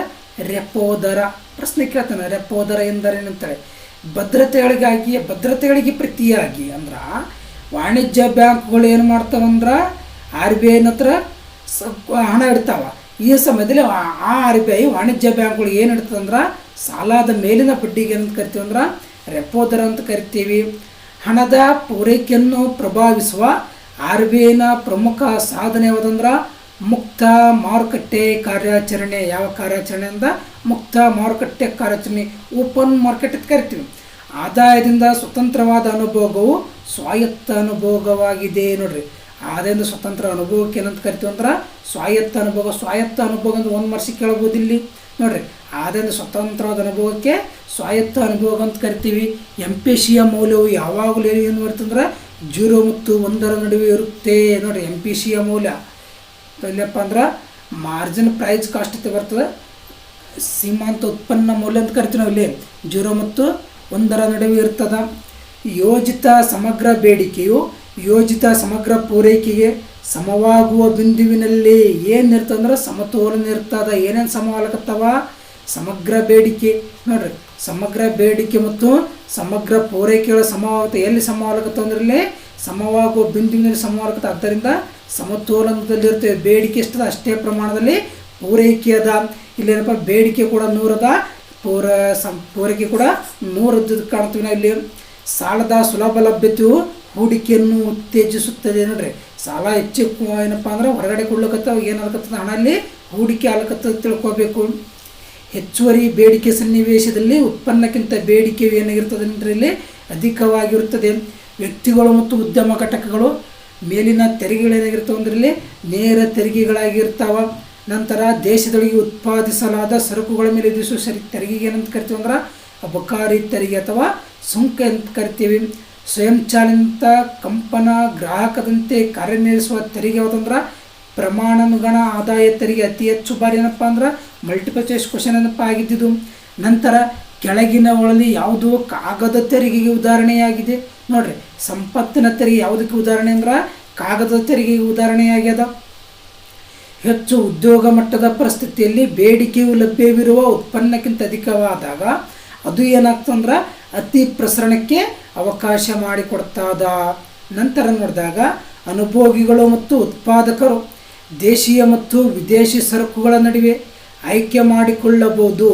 ರೆಪೋ ದರ. ಪ್ರಶ್ನೆ ಕೇಳ್ತಾನೆ, ರೆಪೋ ದರ ಎಂದರೇನಂತೇಳಿ. ಭದ್ರತೆಗಳಿಗೆ ಪ್ರತಿಯಾಗಿ ಅಂದ್ರೆ ವಾಣಿಜ್ಯ ಬ್ಯಾಂಕ್ಗಳು ಏನು ಮಾಡ್ತಾವಂದ್ರೆ RBI ಹತ್ರ ಹಣ ಇಡ್ತಾವ. ಈ ಸಮಯದಲ್ಲಿ ಆ RBI ವಾಣಿಜ್ಯ ಬ್ಯಾಂಕ್ಗಳಿಗೆ ಏನು ಇಡ್ತದೆ ಅಂದ್ರೆ ಸಾಲದ ಮೇಲಿನ ಬಡ್ಡಿಗೆ ಏನಂತ ಕರಿತೀವಿ ಅಂದ್ರೆ ರೆಪೋ ದರ ಅಂತ ಕರಿತೀವಿ. ಹಣದ ಪೂರೈಕೆಯನ್ನು ಪ್ರಭಾವಿಸುವ RBIನ ಪ್ರಮುಖ ಸಾಧನೆ ಯಾವುದಂದ್ರೆ ಮುಕ್ತ ಮಾರುಕಟ್ಟೆ ಕಾರ್ಯಾಚರಣೆ. ಯಾವ ಕಾರ್ಯಾಚರಣೆ ಅಂದ್ರೆ ಮುಕ್ತ ಮಾರುಕಟ್ಟೆ ಕಾರ್ಯಾಚರಣೆ, ಓಪನ್ ಮಾರ್ಕೆಟ್ ಅಂತ ಕರಿತೀವಿ. ಆದಾಯದಿಂದ ಸ್ವತಂತ್ರವಾದ ಅನುಭೋಗವು ಸ್ವಾಯತ್ತ ಅನುಭೋಗವಾಗಿದೆ. ನೋಡ್ರಿ, ಆದಾಯದಿಂದ ಸ್ವತಂತ್ರ ಅನುಭವಕ್ಕೆ ಏನಂತ ಕರಿತೀವಿ ಅಂದ್ರೆ ಸ್ವಾಯತ್ತ ಅನುಭೋಗ. ಸ್ವಾಯತ್ತ ಅನುಭೋಗ ಅಂದ್ರೆ ಒಂದು ವರ್ಷ ಕೇಳಬಹುದು ಇಲ್ಲಿ. ನೋಡ್ರಿ, ಆದಾಯದಿಂದ ಸ್ವತಂತ್ರವಾದ ಅನುಭವಕ್ಕೆ ಸ್ವಾಯತ್ತ ಅನುಭೋಗ ಅಂತ ಕರಿತೀವಿ. MPCಯ ಮೌಲ್ಯವು ಯಾವಾಗಲೂ ಏನು ಬರ್ತಂದ್ರೆ 0 ಮತ್ತು 1ರ ನಡುವೆ ಇರುತ್ತೆ. ನೋಡಿರಿ, MPCಯ ಮೌಲ್ಯ ಇಲ್ಲಪ್ಪ ಅಂದ್ರೆ ಮಾರ್ಜಿನ್ ಪ್ರೈಸ್ ಕಾಸ್ಟ್ ಅಂತ ಬರ್ತದೆ. ಸೀಮಾಂತ ಉತ್ಪನ್ನ ಮೌಲ್ಯ ಅಂತ ಕರಿತೀವಿ ನಾವು. ಇಲ್ಲಿ 0 ಮತ್ತು 1ರ ನಡುವೆ ಇರ್ತದೆ. ಯೋಜಿತ ಸಮಗ್ರ ಬೇಡಿಕೆಯು ಯೋಜಿತ ಸಮಗ್ರ ಪೂರೈಕೆಗೆ ಸಮವಾಗುವ ಬಿಂದುವಿನಲ್ಲಿ ಏನಿರ್ತದೆ ಅಂದ್ರೆ ಸಮತೋಲನ ಇರ್ತದೆ. ಏನೇನು ಸಮವಾಗಕತ್ತವ? ಸಮಗ್ರ ಬೇಡಿಕೆ. ನೋಡ್ರಿ, ಸಮಗ್ರ ಬೇಡಿಕೆ ಮತ್ತು ಸಮಗ್ರ ಪೂರೈಕೆಗಳ ಸಮವಾಗುತ್ತೆ. ಎಲ್ಲಿ ಸಮವಾಗಕತ್ತ ಅಂದ್ರೆ ಇಲ್ಲಿ ಸಮವಾಗುವ ಬಿಂದುವಿನಲ್ಲಿ ಸಮವಾಗತ್ತೆ. ಆದ್ದರಿಂದ ಸಮತೋಲನದಲ್ಲಿ ಇರ್ತೇವೆ. ಬೇಡಿಕೆ ಎಷ್ಟದ ಅಷ್ಟೇ ಪ್ರಮಾಣದಲ್ಲಿ ಪೂರೈಕೆ ಅದ. ಇಲ್ಲೇನಪ್ಪ, ಬೇಡಿಕೆ ಕೂಡ 100 ಅದ, ಪೂರೈಕೆ ಕೂಡ 100 ಕಾಣ್ತೀವಿ ನಾವು ಇಲ್ಲಿ. ಸಾಲದ ಸುಲಭ ಲಭ್ಯತೆಯು ಹೂಡಿಕೆಯನ್ನು ಉತ್ತೇಜಿಸುತ್ತದೆ. ನೋಡ್ರಿ, ಸಾಲ ಹೆಚ್ಚು ಏನಪ್ಪ ಅಂದ್ರೆ ಹೊರಗಡೆ ಕೊಡ್ಲಿಕ್ಕತ್ತ ಏನಾಗತ್ತದ ಹಣ ಅಲ್ಲಿ ಹೂಡಿಕೆ ಆಗ್ಲಕತ್ತ ತಿಳ್ಕೊಬೇಕು. ಹೆಚ್ಚುವರಿ ಬೇಡಿಕೆ ಸನ್ನಿವೇಶದಲ್ಲಿ ಉತ್ಪನ್ನಕ್ಕಿಂತ ಬೇಡಿಕೆಯು ಏನಾಗಿರ್ತದೆ ಅಂದರೆ ಇಲ್ಲಿ ಅಧಿಕವಾಗಿರುತ್ತದೆ. ವ್ಯಕ್ತಿಗಳು ಮತ್ತು ಉದ್ಯಮ ಘಟಕಗಳು ಮೇಲಿನ ತೆರಿಗೆಗಳೇನಾಗಿರ್ತವೆ ಅಂದ್ರೆ ಇಲ್ಲಿ ನೇರ ತೆರಿಗೆಗಳಾಗಿರ್ತಾವ. ನಂತರ ದೇಶದೊಳಗೆ ಉತ್ಪಾದಿಸಲಾದ ಸರಕುಗಳ ಮೇಲೆ ವಿಧಿಸುವ ತೆರಿಗೆಗೆ ಏನಂತ ಕರಿತೀವಿ ಅಂದ್ರೆ ಅಬಕಾರಿ ತೆರಿಗೆ ಅಥವಾ ಸುಂಕ ಅಂತ ಕರಿತೀವಿ. ಸ್ವಯಂಚಾಲಿತ ಕಂಪನ ಗ್ರಾಹಕದಂತೆ ಕಾರ್ಯನಿರ್ವಹಿಸುವ ತೆರಿಗೆ ಯಾವುದಂದ್ರೆ ಪ್ರಮಾಣಾನುಗುಣ ಆದಾಯ ತೆರಿಗೆ. ಅತಿ ಹೆಚ್ಚು ಬಾರಿ ಏನಪ್ಪ ಅಂದ್ರೆ ಮಲ್ಟಿಪಲ್ ಚಾಯ್ಸ್ ಕ್ವಶನ್ ಏನಪ್ಪ ಆಗಿದ್ದು. ನಂತರ ಕೆಳಗಿನವುಗಳಲ್ಲಿ ಯಾವುದು ಕಾಗದ ತೆರಿಗೆಗೆ ಉದಾಹರಣೆಯಾಗಿದೆ? ನೋಡ್ರಿ, ಸಂಪತ್ತಿನ ತೆರಿಗೆ ಯಾವುದಕ್ಕೆ ಉದಾಹರಣೆ ಅಂದ್ರೆ ಕಾಗದ ತೆರಿಗೆಗೆ ಉದಾಹರಣೆಯಾಗ್ಯದ. ಹೆಚ್ಚು ಉದ್ಯೋಗ ಮಟ್ಟದ ಪರಿಸ್ಥಿತಿಯಲ್ಲಿ ಬೇಡಿಕೆಯು ಲಭ್ಯವಿರುವ ಉತ್ಪನ್ನಕ್ಕಿಂತ ಅಧಿಕವಾದಾಗ ಅದು ಏನಾಗ್ತಂದ್ರೆ ಅತಿ ಪ್ರಸರಣಕ್ಕೆ ಅವಕಾಶ ಮಾಡಿಕೊಡ್ತದ. ನಂತರ ನೋಡಿದಾಗ ಅನುಭೋಗಿಗಳು ಮತ್ತು ಉತ್ಪಾದಕರು ದೇಶೀಯ ಮತ್ತು ವಿದೇಶಿ ಸರಕುಗಳ ನಡುವೆ ಆಯ್ಕೆ ಮಾಡಿಕೊಳ್ಳಬಹುದು.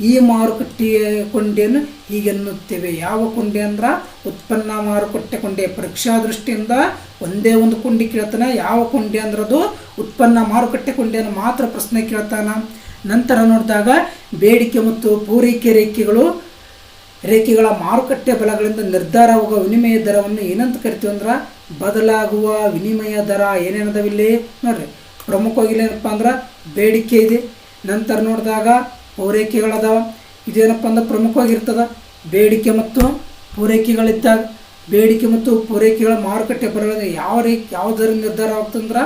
ಈ ಮಾರುಕಟ್ಟೆಯ ಕೊಂಡಿಯನ್ನು ಹೀಗೆನ್ನುತ್ತೇವೆ. ಯಾವ ಕೊಂಡಿ ಅಂದ್ರೆ ಉತ್ಪನ್ನ ಮಾರುಕಟ್ಟೆ ಕೊಂಡಿ. ಪರೀಕ್ಷಾ ದೃಷ್ಟಿಯಿಂದ ಒಂದೇ ಒಂದು ಕೊಂಡಿ ಕೇಳ್ತಾನೆ. ಯಾವ ಕೊಂಡಿ ಅಂದ್ರೆ ಅದು ಉತ್ಪನ್ನ ಮಾರುಕಟ್ಟೆ ಕೊಂಡಿಯನ್ನು ಮಾತ್ರ ಪ್ರಶ್ನೆ ಕೇಳ್ತಾನ. ನಂತರ ನೋಡಿದಾಗ ಬೇಡಿಕೆ ಮತ್ತು ಪೂರೈಕೆ ರೇಖೆಗಳ ಮಾರುಕಟ್ಟೆ ಬಲಗಳಿಂದ ನಿರ್ಧಾರವಾಗುವ ವಿನಿಮಯ ದರವನ್ನು ಏನಂತ ಕರಿತೀವಿ ಅಂದ್ರೆ ಬದಲಾಗುವ ವಿನಿಮಯ ದರ. ಏನೇನದವಿಲ್ಲಿ ನೋಡ್ರಿ, ಪ್ರಮುಖವಾಗಿ ಏನಪ್ಪ ಅಂದ್ರೆ ಬೇಡಿಕೆ ಇದೆ. ನಂತರ ನೋಡಿದಾಗ ಪೂರೈಕೆಗಳದಾವ. ಇದೇನಪ್ಪ ಅಂದ್ರೆ ಪ್ರಮುಖವಾಗಿರ್ತದ. ಬೇಡಿಕೆ ಮತ್ತು ಪೂರೈಕೆಗಳಿದ್ದಾಗ ಬೇಡಿಕೆ ಮತ್ತು ಪೂರೈಕೆಗಳ ಮಾರುಕಟ್ಟೆ ಬರಲಿದೆ ಯಾವ ದರ ನಿರ್ಧಾರವಾಗ್ತಂದ್ರೆ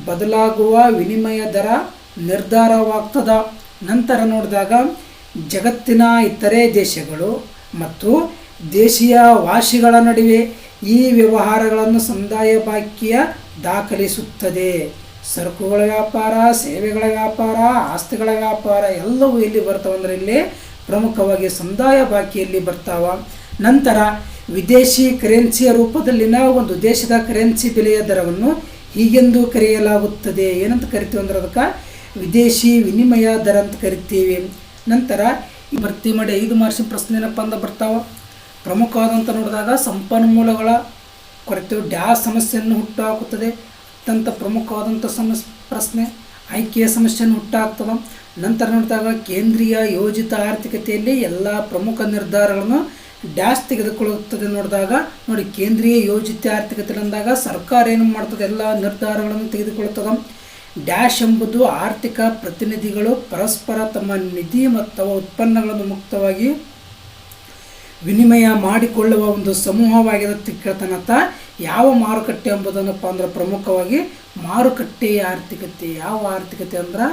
ಬದಲಾಗುವ ವಿನಿಮಯ ದರ ನಿರ್ಧಾರವಾಗ್ತದ. ನಂತರ ನೋಡಿದಾಗ ಜಗತ್ತಿನ ಇತರೆ ದೇಶಗಳು ಮತ್ತು ದೇಶೀಯ ವಾಸಿಗಳ ನಡುವೆ ಈ ವ್ಯವಹಾರಗಳನ್ನು ಸಂದಾಯ ಬಾಕಿಯ ದಾಖಲಿಸುತ್ತದೆ. ಸರಕುಗಳ ವ್ಯಾಪಾರ, ಸೇವೆಗಳ ವ್ಯಾಪಾರ, ಆಸ್ತಿಗಳ ವ್ಯಾಪಾರ ಎಲ್ಲವೂ ಎಲ್ಲಿ ಬರ್ತಾವ ಅಂದರೆ ಇಲ್ಲಿ ಪ್ರಮುಖವಾಗಿ ಸಂದಾಯ ಬಾಕಿಯಲ್ಲಿ ಬರ್ತಾವ. ನಂತರ ವಿದೇಶಿ ಕರೆನ್ಸಿಯ ರೂಪದಲ್ಲಿನ ಒಂದು ದೇಶದ ಕರೆನ್ಸಿ ಬೆಲೆಯ ದರವನ್ನು ಹೀಗೆಂದು ಕರೆಯಲಾಗುತ್ತದೆ. ಏನಂತ ಕರಿತೀವಿ ಅಂದ್ರೆ ಅದಕ್ಕೆ ವಿದೇಶಿ ವಿನಿಮಯ ದರ ಅಂತ ಕರಿತೀವಿ. ನಂತರ ಭರ್ತಿ ಮಾಡಿ 5 ಮಾರ್ಕ್ಸಿನ ಪ್ರಶ್ನೆ ಏನಪ್ಪ ಅಂತ ಬರ್ತಾವ. ಪ್ರಮುಖವಾದಂಥ ನೋಡಿದಾಗ ಸಂಪನ್ಮೂಲಗಳ ಕೊರತೆ ಡ್ಯಾಶ್ ಸಮಸ್ಯೆಯನ್ನು ಹುಟ್ಟುಹಾಕುತ್ತದೆ. ಅತ್ಯಂತ ಪ್ರಮುಖವಾದಂಥ ಪ್ರಶ್ನೆ ಆಯ್ಕೆಯ ಸಮಸ್ಯೆಯನ್ನು ಹುಟ್ಟುಹಾಕ್ತದೆ. ನಂತರ ನೋಡಿದಾಗ ಕೇಂದ್ರೀಯ ಯೋಜಿತ ಆರ್ಥಿಕತೆಯಲ್ಲಿ ಎಲ್ಲ ಪ್ರಮುಖ ನಿರ್ಧಾರಗಳನ್ನು ಡ್ಯಾಶ್ ತೆಗೆದುಕೊಳ್ಳುತ್ತದೆ. ನೋಡಿದಾಗ ನೋಡಿ, ಕೇಂದ್ರೀಯ ಯೋಜಿತ ಆರ್ಥಿಕತೆ ಅಂದಾಗ ಸರ್ಕಾರ ಏನು ಮಾಡ್ತದೆ, ಎಲ್ಲ ನಿರ್ಧಾರಗಳನ್ನು ತೆಗೆದುಕೊಳ್ಳುತ್ತದೆ. ಡ್ಯಾಶ್ ಎಂಬುದು ಆರ್ಥಿಕ ಪ್ರತಿನಿಧಿಗಳು ಪರಸ್ಪರ ತಮ್ಮ ನಿಧಿ ಮತ್ತು ಉತ್ಪನ್ನಗಳನ್ನು ಮುಕ್ತವಾಗಿ ವಿನಿಮಯ ಮಾಡಿಕೊಳ್ಳುವ ಒಂದು ಸಮೂಹವಾಗಿದೆ ಕೇಳ್ತಾನಂತ. ಯಾವ ಮಾರುಕಟ್ಟೆ ಎಂಬುದನ್ನಪ್ಪ ಅಂದ್ರೆ ಪ್ರಮುಖವಾಗಿ ಮಾರುಕಟ್ಟೆ ಆರ್ಥಿಕತೆ. ಯಾವ ಆರ್ಥಿಕತೆ ಅಂದ್ರೆ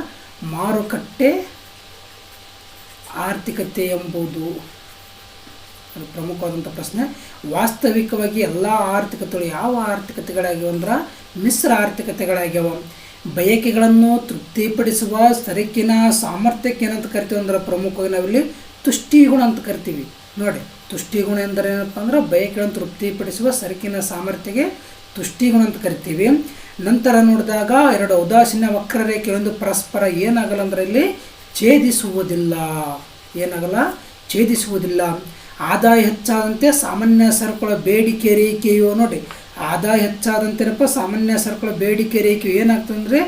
ಮಾರುಕಟ್ಟೆ ಆರ್ಥಿಕತೆ ಎಂಬುದು ಅದು ಪ್ರಮುಖವಾದಂಥ ಪ್ರಶ್ನೆ. ವಾಸ್ತವಿಕವಾಗಿ ಎಲ್ಲ ಆರ್ಥಿಕತೆಗಳು ಯಾವ ಆರ್ಥಿಕತೆಗಳಾಗ್ಯಾವ ಅಂದ್ರೆ ಮಿಶ್ರ ಆರ್ಥಿಕತೆಗಳಾಗ್ಯಾವ. ಬಯಕೆಗಳನ್ನು ತೃಪ್ತಿಪಡಿಸುವ ಸರಕಿನ ಸಾಮರ್ಥ್ಯಕ್ಕೆ ಏನಂತ ಕರಿತೀವಿ ಅಂದ್ರೆ ಪ್ರಮುಖವಾಗಿ ನಾವಿಲ್ಲಿ ತುಷ್ಟಿಗುಣ ಅಂತ ಕರಿತೀವಿ. ನೋಡಿ, ತುಷ್ಟಿಗುಣ ಎಂದರೆ ಏನಪ್ಪ ಅಂದ್ರೆ ಬಯಕೆಗಳನ್ನು ತೃಪ್ತಿಪಡಿಸುವ ಸರಕಿನ ಸಾಮರ್ಥ್ಯಕ್ಕೆ ತುಷ್ಟಿಗುಣ ಅಂತ ಕರಿತೀವಿ. ನಂತರ ನೋಡಿದಾಗ 2 ಉದಾಸೀನ ವಕ್ರರೇಖೆಯೊಂದು ಪರಸ್ಪರ ಏನಾಗಲ್ಲ ಅಂದ್ರೆ ಇಲ್ಲಿ ಛೇದಿಸುವುದಿಲ್ಲ. ಏನಾಗಲ್ಲ, ಛೇದಿಸುವುದಿಲ್ಲ. ಆದಾಯ ಹೆಚ್ಚಾದಂತೆ ಸಾಮಾನ್ಯ ಸರಕುಗಳ ಬೇಡಿಕೆ ರೇಖೆಯು ನೋಡಿ, ಆದಾಯ ಹೆಚ್ಚಾದಂತೆನಪ್ಪ ಸಾಮಾನ್ಯ ಸರಕುಗಳ ಬೇಡಿಕೆ ರೇಖೆಯು ಏನಾಗ್ತದೆ ಅಂದರೆ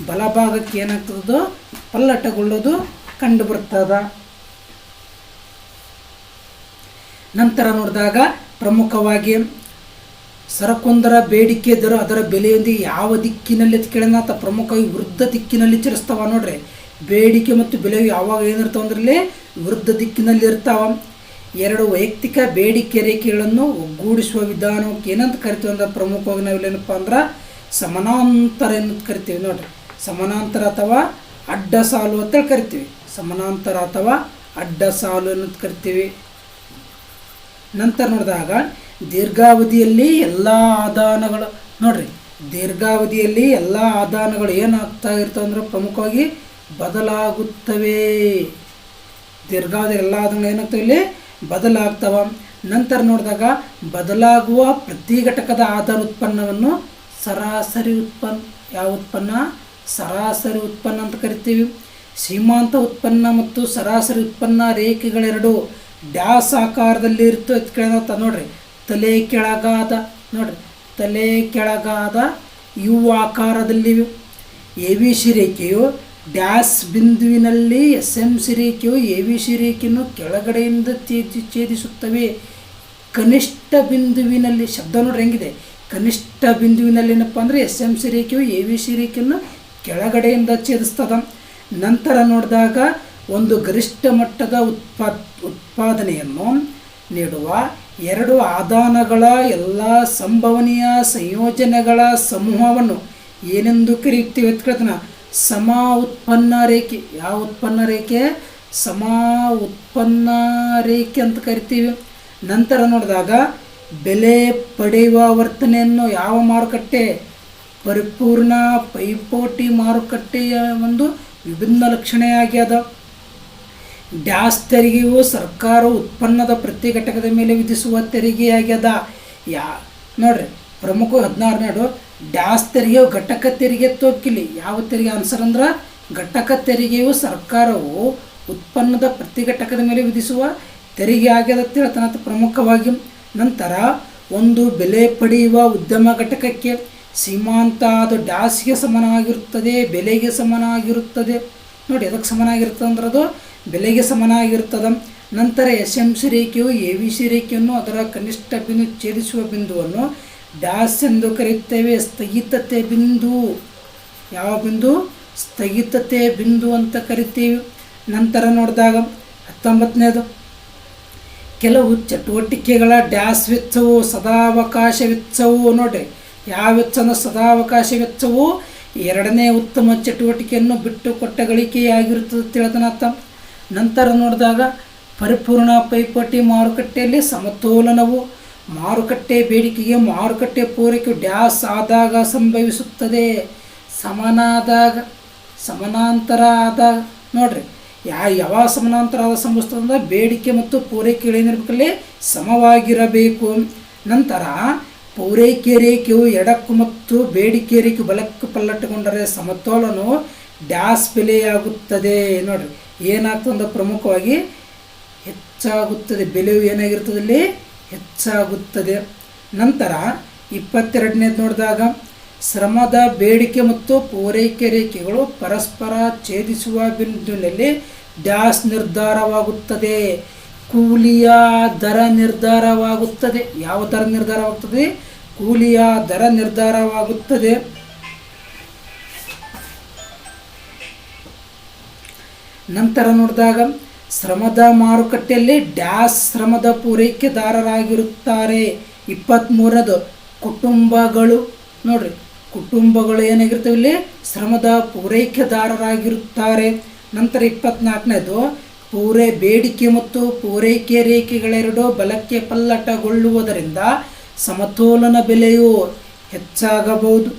ಬಲಭಾಗಕ್ಕೆ ಏನಾಗ್ತದೋ ಪಲ್ಲಟಗೊಳ್ಳೋದು ಕಂಡು ಬರ್ತದ. ನಂತರ ನೋಡಿದಾಗ ಪ್ರಮುಖವಾಗಿ ಸರಕೊಂದರ ಬೇಡಿಕೆ ದರ ಅದರ ಬೆಲೆಯೊಂದಿಗೆ ಯಾವ ದಿಕ್ಕಿನಲ್ಲಿ ಕೇಳೋಣ ಅಂತ ಪ್ರಮುಖವಾಗಿ ವಿರುದ್ಧ ದಿಕ್ಕಿನಲ್ಲಿ ಚಲಿಸ್ತಾವ. ನೋಡ್ರಿ, ಬೇಡಿಕೆ ಮತ್ತು ಬೆಲೆ ಯಾವಾಗ ಏನಿರ್ತಾವ ಅಂದ್ರೆ ವಿರುದ್ಧ ದಿಕ್ಕಿನಲ್ಲಿ ಇರ್ತಾವ. 2 ವೈಯಕ್ತಿಕ ಬೇಡಿಕೆ ರೇಖೆಗಳನ್ನು ಒಗ್ಗೂಡಿಸುವ ವಿಧಾನಕ್ಕೆ ಏನಂತ ಕರಿತೀವಿ ಅಂದ್ರೆ ಪ್ರಮುಖವಾಗಿ ನಾವಿಲ್ಲೇನಪ್ಪ ಅಂದ್ರೆ ಸಮಾನಾಂತರ ಏನಂತ ಕರಿತೀವಿ. ನೋಡ್ರಿ, ಸಮಾನಾಂತರ ಅಥವಾ ಅಡ್ಡ ಸಾಲು ಅಂತ ಕರಿತೀವಿ. ಸಮಾನಾಂತರ ಅಥವಾ ಅಡ್ಡ ಸಾಲು ಅನ್ನೋದು ಕರಿತೀವಿ. ನಂತರ ನೋಡಿದಾಗ ದೀರ್ಘಾವಧಿಯಲ್ಲಿ ಎಲ್ಲ ಆದಾನಗಳು ನೋಡ್ರಿ, ದೀರ್ಘಾವಧಿಯಲ್ಲಿ ಎಲ್ಲ ಆದಾನಗಳು ಏನಾಗ್ತಾ ಇರ್ತವೆ ಅಂದ್ರೆ ಪ್ರಮುಖವಾಗಿ ಬದಲಾಗುತ್ತವೆ. ದೀರ್ಘಾವಧಿ ಎಲ್ಲ ಆದಾನಗಳು ಏನಾಗ್ತವೆ ಇಲ್ಲಿ ಬದಲಾಗ್ತವ. ನಂತರ ನೋಡಿದಾಗ ಬದಲಾಗುವ ಪ್ರತಿ ಘಟಕದ ಆಧಾರ ಉತ್ಪನ್ನವನ್ನು ಸರಾಸರಿ ಉತ್ಪನ್ನ. ಯಾವ ಉತ್ಪನ್ನ? ಸರಾಸರಿ ಉತ್ಪನ್ನ ಅಂತ ಕರಿತೀವಿ. ಸೀಮಾಂತ ಉತ್ಪನ್ನ ಮತ್ತು ಸರಾಸರಿ ಉತ್ಪನ್ನ ರೇಖೆಗಳೆರಡು ಡ್ಯಾಸ್ ಆಕಾರದಲ್ಲಿ ಇರ್ತವೆ ಕೇಳತ್ತ. ನೋಡ್ರಿ, ತಲೆ ಕೆಳಗಾದ ನೋಡ್ರಿ, ತಲೆ ಕೆಳಗಾದ ಯು ಆಕಾರದಲ್ಲಿವೆ. ಎ ವಿ ಸಿ ರೇಖೆಯು ಡ್ಯಾಶ್ ಬಿಂದುವಿನಲ್ಲಿ ಎಸ್ ಎಂ ಸಿ ರೇಖೆಯು ಎ ವಿ ಸಿ ರೇಖೆಯನ್ನು ಕೆಳಗಡೆಯಿಂದ ಛೇದಿಸುತ್ತವೆ. ಕನಿಷ್ಠ ಬಿಂದುವಿನಲ್ಲಿ ಶಬ್ದ ನೋಡ್ರಿ ಹೆಂಗಿದೆ, ಕನಿಷ್ಠ ಬಿಂದುವಿನಲ್ಲಿ ಏನಪ್ಪ ಅಂದರೆ ಎಸ್ ಎಂ ಸಿ ರೇಖೆಯು ಎ ವಿ ಸಿ ರೇಖೆಯನ್ನು ಕೆಳಗಡೆಯಿಂದ ಛೇದಿಸ್ತದ. ನಂತರ ನೋಡಿದಾಗ ಒಂದು ಗರಿಷ್ಠ ಮಟ್ಟದ ಉತ್ಪಾದನೆಯನ್ನು ನೀಡುವ 2 ಆದಾನಗಳ ಎಲ್ಲ ಸಂಭವನೀಯ ಸಂಯೋಜನೆಗಳ ಸಮೂಹವನ್ನು ಏನೆಂದು ಕರೆಯುತ್ತೀವಿ ಅಂತ ಕೇಳ್ತಾನೆ? ಸಮ ಉತ್ಪನ್ನ ರೇಖೆ. ಯಾವ ಉತ್ಪನ್ನ ರೇಖೆ? ಸಮ ಉತ್ಪನ್ನ ರೇಖೆ ಅಂತ ಕರಿತೀವಿ. ನಂತರ ನೋಡಿದಾಗ ಬೆಲೆ ಪಡೆಯುವ ವರ್ತನೆಯನ್ನು ಯಾವ ಮಾರುಕಟ್ಟೆ? ಪರಿಪೂರ್ಣ ಪೈಪೋಟಿ ಮಾರುಕಟ್ಟೆಯ ಒಂದು ವಿಭಿನ್ನ ಲಕ್ಷಣೆಯಾಗ್ಯದ. ಡ್ಯಾಶ್ ತೆರಿಗೆಯು ಸರ್ಕಾರ ಉತ್ಪನ್ನದ ಪ್ರತಿ ಘಟಕದ ಮೇಲೆ ವಿಧಿಸುವ ತೆರಿಗೆಯಾಗ್ಯದ. ನೋಡ್ರಿ, ಪ್ರಮುಖ 16 ಡ್ಯಾಶ್ ತೆರಿಗೆಯು ಘಟಕ ತೆರಿಗೆ ತೋಕಿಲಿ. ಯಾವ ತೆರಿಗೆ ಆನ್ಸರ್ ಅಂದ್ರೆ ಘಟಕ ತೆರಿಗೆಯು ಸರ್ಕಾರವು ಉತ್ಪನ್ನದ ಪ್ರತಿ ಘಟಕದ ಮೇಲೆ ವಿಧಿಸುವ ತೆರಿಗೆ ಆಗ್ಯದ ಅಂತ ಹೇಳ್ತಾನೆ ಪ್ರಮುಖವಾಗಿ. ನಂತರ ಒಂದು ಬೆಲೆ ಪಡೆಯುವ ಉದ್ಯಮ ಘಟಕಕ್ಕೆ ಸೀಮಾಂತ ಅದು ಡ್ಯಾಸ್ಗೆ ಸಮನಾಗಿರುತ್ತದೆ, ಬೆಲೆಗೆ ಸಮನಾಗಿರುತ್ತದೆ. ನೋಡಿ ಅದಕ್ಕೆ ಸಮನಾಗಿರ್ತದೆ ಅಂದ್ರೆ ಅದು ಬೆಲೆಗೆ ಸಮನಾಗಿರ್ತದೆ. ನಂತರ SM ರೇಖೆಯು ABC ರೇಖೆಯನ್ನು ಅದರ ಕನಿಷ್ಠ ಬಿಂದು ಛೇದಿಸುವ ಬಿಂದುವನ್ನು ಡ್ಯಾಸ್ ಎಂದು ಕರೆಯುತ್ತೇವೆ, ಸ್ಥಗಿತತೆ ಬಿಂದು. ಯಾವ ಬಿಂದು? ಸ್ಥಗಿತತೆ ಬಿಂದು ಅಂತ ಕರಿತೀವಿ. ನಂತರ ನೋಡಿದಾಗ 19ನೇದು, ಕೆಲವು ಚಟುವಟಿಕೆಗಳ ಡ್ಯಾಸ್ ವೆಚ್ಚವು ಸದಾವಕಾಶ ವೆಚ್ಚವು. ನೋಡಿರಿ ಯಾವ ವೆಚ್ಚ ಅಂದರೆ ಸದಾವಕಾಶ ವೆಚ್ಚವು ಎರಡನೇ ಉತ್ತಮ ಚಟುವಟಿಕೆಯನ್ನು ಬಿಟ್ಟು ಕೊಟ್ಟ ಗಳಿಕೆಯಾಗಿರುತ್ತದೆ ಅಂತ ಹೇಳ್ತಾನತ್ತ. ನಂತರ ನೋಡಿದಾಗ ಪರಿಪೂರ್ಣ ಪೈಪೋಟಿ ಮಾರುಕಟ್ಟೆಯಲ್ಲಿ ಸಮತೋಲನವು ಮಾರುಕಟ್ಟೆ ಬೇಡಿಕೆಗೆ ಮಾರುಕಟ್ಟೆ ಪೂರೈಕೆ ಡ್ಯಾಸ್ ಆದಾಗ ಸಂಭವಿಸುತ್ತದೆ, ಸಮನಾದಾಗ, ಸಮಾನಾಂತರ ಆದಾಗ. ನೋಡ್ರಿ ಯಾವ ಸಮಾನಾಂತರ ಆದ ಸಂಭವಿಸ್ತದೆ ಅಂದರೆ ಬೇಡಿಕೆ ಮತ್ತು ಪೂರೈಕೆಗಳು ಏನಿರಬೇಕಲ್ಲಿ ಸಮವಾಗಿರಬೇಕು. ನಂತರ ಪೂರೈಕೆ ರೇಖೆಯು ಎಡಕ್ಕೂ ಮತ್ತು ಬೇಡಿಕೆ ರೇಖೆ ಬಲಕ್ಕೆ ಪಲ್ಲಟಗೊಂಡರೆ ಸಮತೋಲನವು ಡ್ಯಾಸ್ ಬೆಲೆಯಾಗುತ್ತದೆ. ನೋಡ್ರಿ ಏನಾಗ್ತದೆ ಅಂದರೆ ಪ್ರಮುಖವಾಗಿ ಹೆಚ್ಚಾಗುತ್ತದೆ, ಬೆಲೆಯು ಏನಾಗಿರ್ತದೆ ಇಲ್ಲಿ ಹೆಚ್ಚಾಗುತ್ತದೆ. ನಂತರ 22ನೇದು ನೋಡಿದಾಗ ಶ್ರಮದ ಬೇಡಿಕೆ ಮತ್ತು ಪೂರೈಕೆ ರೇಖೆಗಳು ಪರಸ್ಪರ ಛೇದಿಸುವ ಬಿಂದುವಿನಲ್ಲಿ ಡ್ಯಾಸ್ ನಿರ್ಧಾರವಾಗುತ್ತದೆ, ಕೂಲಿಯ ದರ ನಿರ್ಧಾರವಾಗುತ್ತದೆ. ಯಾವ ದರ ನಿರ್ಧಾರವಾಗುತ್ತದೆ? ಕೂಲಿಯ ದರ ನಿರ್ಧಾರವಾಗುತ್ತದೆ. ನಂತರ ನೋಡಿದಾಗ ಶ್ರಮದ ಮಾರುಕಟ್ಟೆಯಲ್ಲಿ ಡ್ಯಾಸ್ ಶ್ರಮದ ಪೂರೈಕೆದಾರರಾಗಿರುತ್ತಾರೆ. 23ನೇದು ಕುಟುಂಬಗಳು. ನೋಡ್ರಿ ಕುಟುಂಬಗಳು ಏನಾಗಿರ್ತವೆ ಇಲ್ಲಿ ಶ್ರಮದ ಪೂರೈಕೆದಾರರಾಗಿರುತ್ತಾರೆ. ನಂತರ 24ನೇದು ಬೇಡಿಕೆ ಮತ್ತು ಪೂರೈಕೆ ರೇಖೆಗಳೆರಡೂ ಬಲಕ್ಕೆ ಪಲ್ಲಟಗೊಳ್ಳುವುದರಿಂದ ಸಮತೋಲನ ಬೆಲೆಯು ಹೆಚ್ಚಾಗಬಹುದು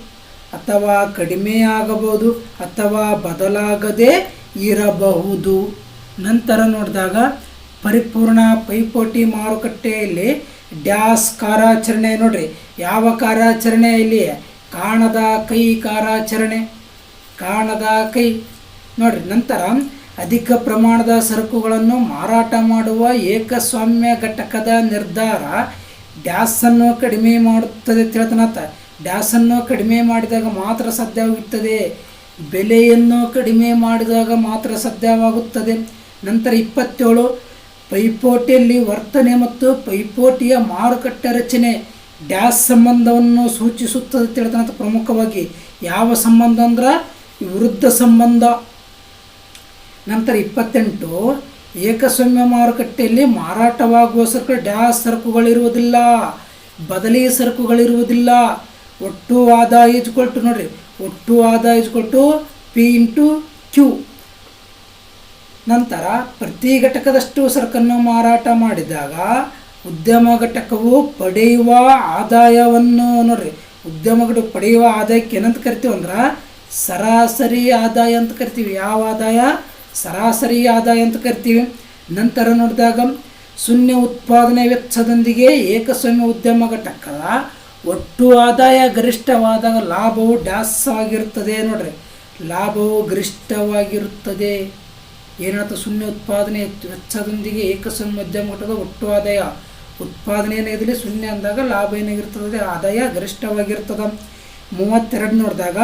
ಅಥವಾ ಕಡಿಮೆ ಆಗಬಹುದು ಅಥವಾ ಬದಲಾಗದೇ ಇರಬಹುದು. ನಂತರ ನೋಡಿದಾಗ ಪರಿಪೂರ್ಣ ಪೈಪೋಟಿ ಮಾರುಕಟ್ಟೆಯಲ್ಲಿ ಡ್ಯಾಸ್ ಕಾರ್ಯಾಚರಣೆ. ನೋಡ್ರಿ ಯಾವ ಕಾರ್ಯಾಚರಣೆ ಇಲ್ಲಿ? ಕಾಣದ ಕೈ ಕಾರ್ಯಾಚರಣೆ, ಕಾಣದ ಕೈ. ನೋಡ್ರಿ ನಂತರ ಅಧಿಕ ಪ್ರಮಾಣದ ಸರಕುಗಳನ್ನು ಮಾರಾಟ ಮಾಡುವ ಏಕಸ್ವಾಮ್ಯ ಘಟಕದ ನಿರ್ಧಾರ ಡ್ಯಾಸನ್ನು ಕಡಿಮೆ ಮಾಡುತ್ತದೆ ಅಂತ ಹೇಳ್ತಾನತ್ತ. ಡ್ಯಾಸನ್ನು ಕಡಿಮೆ ಮಾಡಿದಾಗ ಮಾತ್ರ ಸಾಧ್ಯವಾಗುತ್ತದೆ, ಬೆಲೆಯನ್ನು ಕಡಿಮೆ ಮಾಡಿದಾಗ ಮಾತ್ರ ಸಾಧ್ಯವಾಗುತ್ತದೆ. ನಂತರ 27 ಪೈಪೋಟಿಯಲ್ಲಿ ವರ್ತನೆ ಮತ್ತು ಪೈಪೋಟಿಯ ಮಾರುಕಟ್ಟೆ ರಚನೆ ಡ್ಯಾಸ್ ಸಂಬಂಧವನ್ನು ಸೂಚಿಸುತ್ತದೆ ಅಂತ ಹೇಳ್ತಾನಂತ ಪ್ರಮುಖವಾಗಿ. ಯಾವ ಸಂಬಂಧ ಅಂದ್ರೆ ವಿರುದ್ಧ ಸಂಬಂಧ. ನಂತರ 28 ಏಕಸ್ವಾಮ್ಯ ಮಾರುಕಟ್ಟೆಯಲ್ಲಿ ಮಾರಾಟವಾಗುವ ಸರಕು ಡ್ಯಾಸ್ ಸರಕುಗಳಿರುವುದಿಲ್ಲ, ಬದಲಿ ಸರಕುಗಳಿರುವುದಿಲ್ಲ. ಒಟ್ಟು ಆದಾಯ ಇಜ್ಕೊಳ್ತು. ನೋಡ್ರಿ ಒಟ್ಟು ಆದಾಯ ಇಜ್ಕೊಳ್ತು P/Q. ನಂತರ ಪ್ರತಿ ಘಟಕದಷ್ಟು ಸರಕನ್ನು ಮಾರಾಟ ಮಾಡಿದಾಗ ಉದ್ಯಮ ಘಟಕವು ಪಡೆಯುವ ಆದಾಯವನ್ನು. ನೋಡ್ರಿ ಉದ್ಯಮ ಘಟಕ ಪಡೆಯುವ ಆದಾಯಕ್ಕೆ ಏನಂತ ಕರಿತೀವಿ ಅಂದ್ರೆ ಸರಾಸರಿ ಆದಾಯ ಅಂತ ಕರಿತೀವಿ. ಯಾವ ಆದಾಯ? ಸರಾಸರಿ ಆದಾಯ ಅಂತ ಕರಿತೀವಿ. ನಂತರ ನೋಡಿದಾಗ ಶೂನ್ಯ ಉತ್ಪಾದನೆ ವೆಚ್ಚದೊಂದಿಗೆ ಏಕಸ್ವಾಮ್ಯ ಉದ್ಯಮ ಘಟಕದ ಒಟ್ಟು ಆದಾಯ ಗರಿಷ್ಠವಾದಾಗ ಲಾಭವು ಡ್ಯಾಸ್ ಆಗಿರುತ್ತದೆ. ನೋಡ್ರಿ ಲಾಭವು ಗರಿಷ್ಠವಾಗಿರುತ್ತದೆ. ಏನಾಯ್ತು? ಶೂನ್ಯ ಉತ್ಪಾದನೆ ವೆಚ್ಚದೊಂದಿಗೆ ಏಕಸ್ವಾಮ್ಯ ಉದ್ಯಮ ಘಟಕದ ಒಟ್ಟು ಆದಾಯ ಉತ್ಪಾದನೆ ಏನಾಗಿರಲಿ ಶೂನ್ಯ ಅಂದಾಗ ಲಾಭ ಏನಾಗಿರ್ತದೆ? ಆದಾಯ ಗರಿಷ್ಠವಾಗಿರ್ತದೆ. 32 ನೋಡಿದಾಗ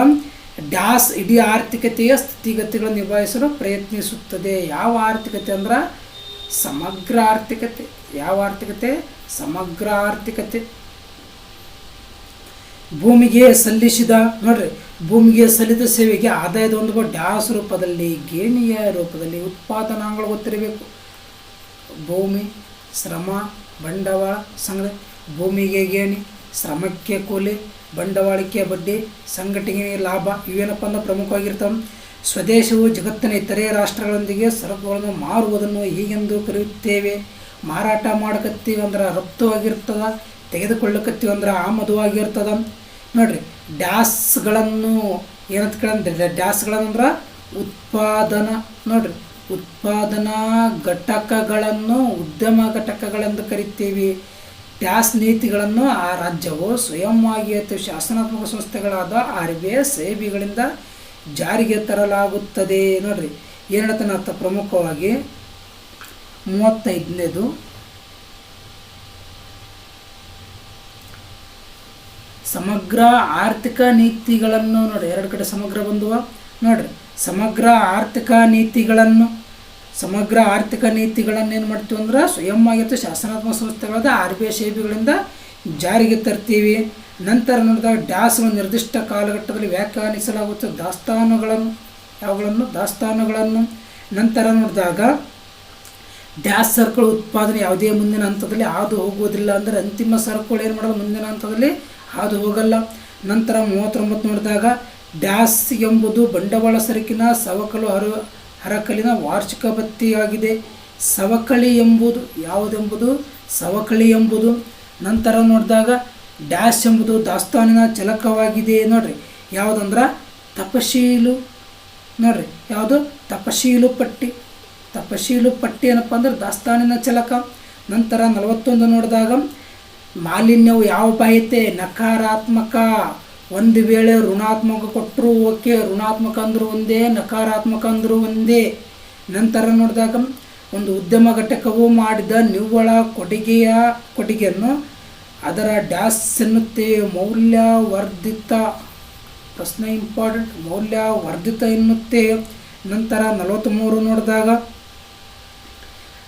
ಡ್ಯಾಸ್ ಇಡೀ ಆರ್ಥಿಕತೆಯ ಸ್ಥಿತಿಗತಿಗಳನ್ನು ನಿಭಾಯಿಸಲು ಪ್ರಯತ್ನಿಸುತ್ತದೆ. ಯಾವ ಆರ್ಥಿಕತೆ ಅಂದ್ರೆ ಸಮಗ್ರ ಆರ್ಥಿಕತೆ. ಯಾವ ಆರ್ಥಿಕತೆ? ಸಮಗ್ರ ಆರ್ಥಿಕತೆ. ಭೂಮಿಗೆ ಸಲ್ಲಿಸಿದ. ನೋಡ್ರಿ ಭೂಮಿಗೆ ಸಲ್ಲಿದ ಸೇವೆಗೆ ಆದಾಯದ ಒಂದು ಡ್ಯಾಸ್ ರೂಪದಲ್ಲಿ, ಗೇಣಿಯ ರೂಪದಲ್ಲಿ ಉತ್ಪಾದನಾಂಗಗಳು ಗೊತ್ತಿರಬೇಕು. ಭೂಮಿ, ಶ್ರಮ, ಬಂಡವಾಳ ಸಂಗ್ರಹ. ಭೂಮಿಗೆ ಗೇಣಿ, ಶ್ರಮಕ್ಕೆ ಕೂಲಿ, ಬಂಡವಾಳಕ್ಕೆ ಬಡ್ಡಿ, ಸಂಘಟನೆಗೆ ಲಾಭ. ಇವೇನಪ್ಪ ಅಂದ್ರೆ ಪ್ರಮುಖವಾಗಿರ್ತವೆ. ಸ್ವದೇಶವು ಜಗತ್ತಿನ ಇತರೆ ರಾಷ್ಟ್ರಗಳೊಂದಿಗೆ ಸರಕುಗಳನ್ನು ಮಾರುವುದನ್ನು ಹೀಗೆಂದು ಕರೆಯುತ್ತೇವೆ. ಮಾರಾಟ ಮಾಡಕತ್ತೀವಿ ಅಂದ್ರೆ ರಫ್ತು ಆಗಿರ್ತದೆ, ತೆಗೆದುಕೊಳ್ಳಕತ್ತೀವಿ ಅಂದ್ರೆ ಆಮದು ಆಗಿರ್ತದೆ. ನೋಡ್ರಿ ಡ್ಯಾಸ್ಗಳನ್ನು ಏನಂತ ಕೇಳಂದ್ರೆ ಡ್ಯಾಸ್ಗಳಂದ್ರೆ ಉತ್ಪಾದನಾ. ನೋಡ್ರಿ ಉತ್ಪಾದನಾ ಘಟಕಗಳನ್ನು ಉದ್ಯಮ ಘಟಕಗಳೆಂದು ಕರಿತೀವಿ. ಡ್ಯಾಸ್ ನೀತಿಗಳನ್ನು ಆ ರಾಜ್ಯವು ಸ್ವಯಂವಾಗಿ ಅಥವಾ ಶಾಸನಾತ್ಮಕ ಸಂಸ್ಥೆಗಳಾದ RBI, SEBIಗಳಿಂದ ಜಾರಿಗೆ ತರಲಾಗುತ್ತದೆ. ನೋಡ್ರಿ ಏನು ಹೇಳ್ತಾನೆ ಅರ್ಥ ಪ್ರಮುಖವಾಗಿ 35ನೇದು ಸಮಗ್ರ ಆರ್ಥಿಕ ನೀತಿಗಳನ್ನು ನೋಡ್ರಿ, ಎರಡು ಕಡೆ ಸಮಗ್ರ ಬಂದುವ ನೋಡ್ರಿ. ಸಮಗ್ರ ಆರ್ಥಿಕ ನೀತಿಗಳನ್ನು ಏನು ಮಾಡ್ತೀವಿ ಅಂದ್ರೆ ಸ್ವಯಂ ಆಗಿತ್ತು ಶಾಸನಾತ್ಮಕ ಸಂಸ್ಥೆಗಳಾದ RBI SEBIಗಳಿಂದ ಜಾರಿಗೆ ತರ್ತೀವಿ. ನಂತರ ನೋಡಿದಾಗ ಡ್ಯಾಸ್ ನಿರ್ದಿಷ್ಟ ಕಾಲಘಟ್ಟದಲ್ಲಿ ವ್ಯಾಖ್ಯಾನಿಸಲಾಗುತ್ತೆ ದಾಸ್ತಾನುಗಳನ್ನು. ನಂತರ ನೋಡಿದಾಗ ಡ್ಯಾಸ್ ಸರಕುಗಳ ಉತ್ಪಾದನೆ ಯಾವುದೇ ಮುಂದಿನ ಹಂತದಲ್ಲಿ ಹಾದು ಹೋಗುವುದಿಲ್ಲ, ಅಂದರೆ ಅಂತಿಮ ಸರಕುಗಳು ಏನು ಮಾಡೋದು ಮುಂದಿನ ಹಂತದಲ್ಲಿ ಹಾದು ಹೋಗಲ್ಲ. ನಂತರ 39 ನೋಡಿದಾಗ ಡ್ಯಾಸ್ ಎಂಬುದು ಬಂಡವಾಳ ಸರಕಿನ ಸವಕಲು ಹರಕಲಿನ ವಾರ್ಷಿಕ ಭತ್ಯೆಯಾಗಿದೆ. ಸವಕಳಿ ಎಂಬುದು ಯಾವುದೆಂಬುದು ಸವಕಳಿ ಎಂಬುದು. ನಂತರ ನೋಡಿದಾಗ ಡ್ಯಾಶ್ ಎಂಬುದು ದಾಸ್ತಾನಿನ ಚಲಕವಾಗಿದೆ. ನೋಡ್ರಿ ಯಾವುದಂದ್ರೆ ತಪಶೀಲು, ನೋಡ್ರಿ ಯಾವುದು ತಪಶೀಲು ಪಟ್ಟಿ ಏನಪ್ಪ ಅಂದ್ರೆ ದಾಸ್ತಾನಿನ ಚಲಕ. ನಂತರ 41 ನೋಡಿದಾಗ ಮಾಲಿನ್ಯವು ಯಾವ ಬಾಹ್ಯತೆ ನಕಾರಾತ್ಮಕ. ಒಂದು ವೇಳೆ ಋಣಾತ್ಮಕ ಕೊಟ್ಟರು ಓಕೆ, ಋಣಾತ್ಮಕ ಅಂದರೂ ಒಂದೇ, ನಕಾರಾತ್ಮಕ ಅಂದರೂ ಒಂದೇ. ನಂತರ ನೋಡಿದಾಗ ಒಂದು ಉದ್ಯಮ ಘಟಕವು ಮಾಡಿದ ನಿವ್ವಳ ಕೊಡುಗೆಯನ್ನು ಅದರ ಡ್ಯಾಸ್ ಎನ್ನುತ್ತೇವೆ, ಮೌಲ್ಯವರ್ಧಿತ. ಪ್ರಶ್ನೆ ಇಂಪಾರ್ಟೆಂಟ್, ಮೌಲ್ಯವರ್ಧಿತ ಎನ್ನುತ್ತೇವೆ. ನಂತರ 43 ನೋಡಿದಾಗ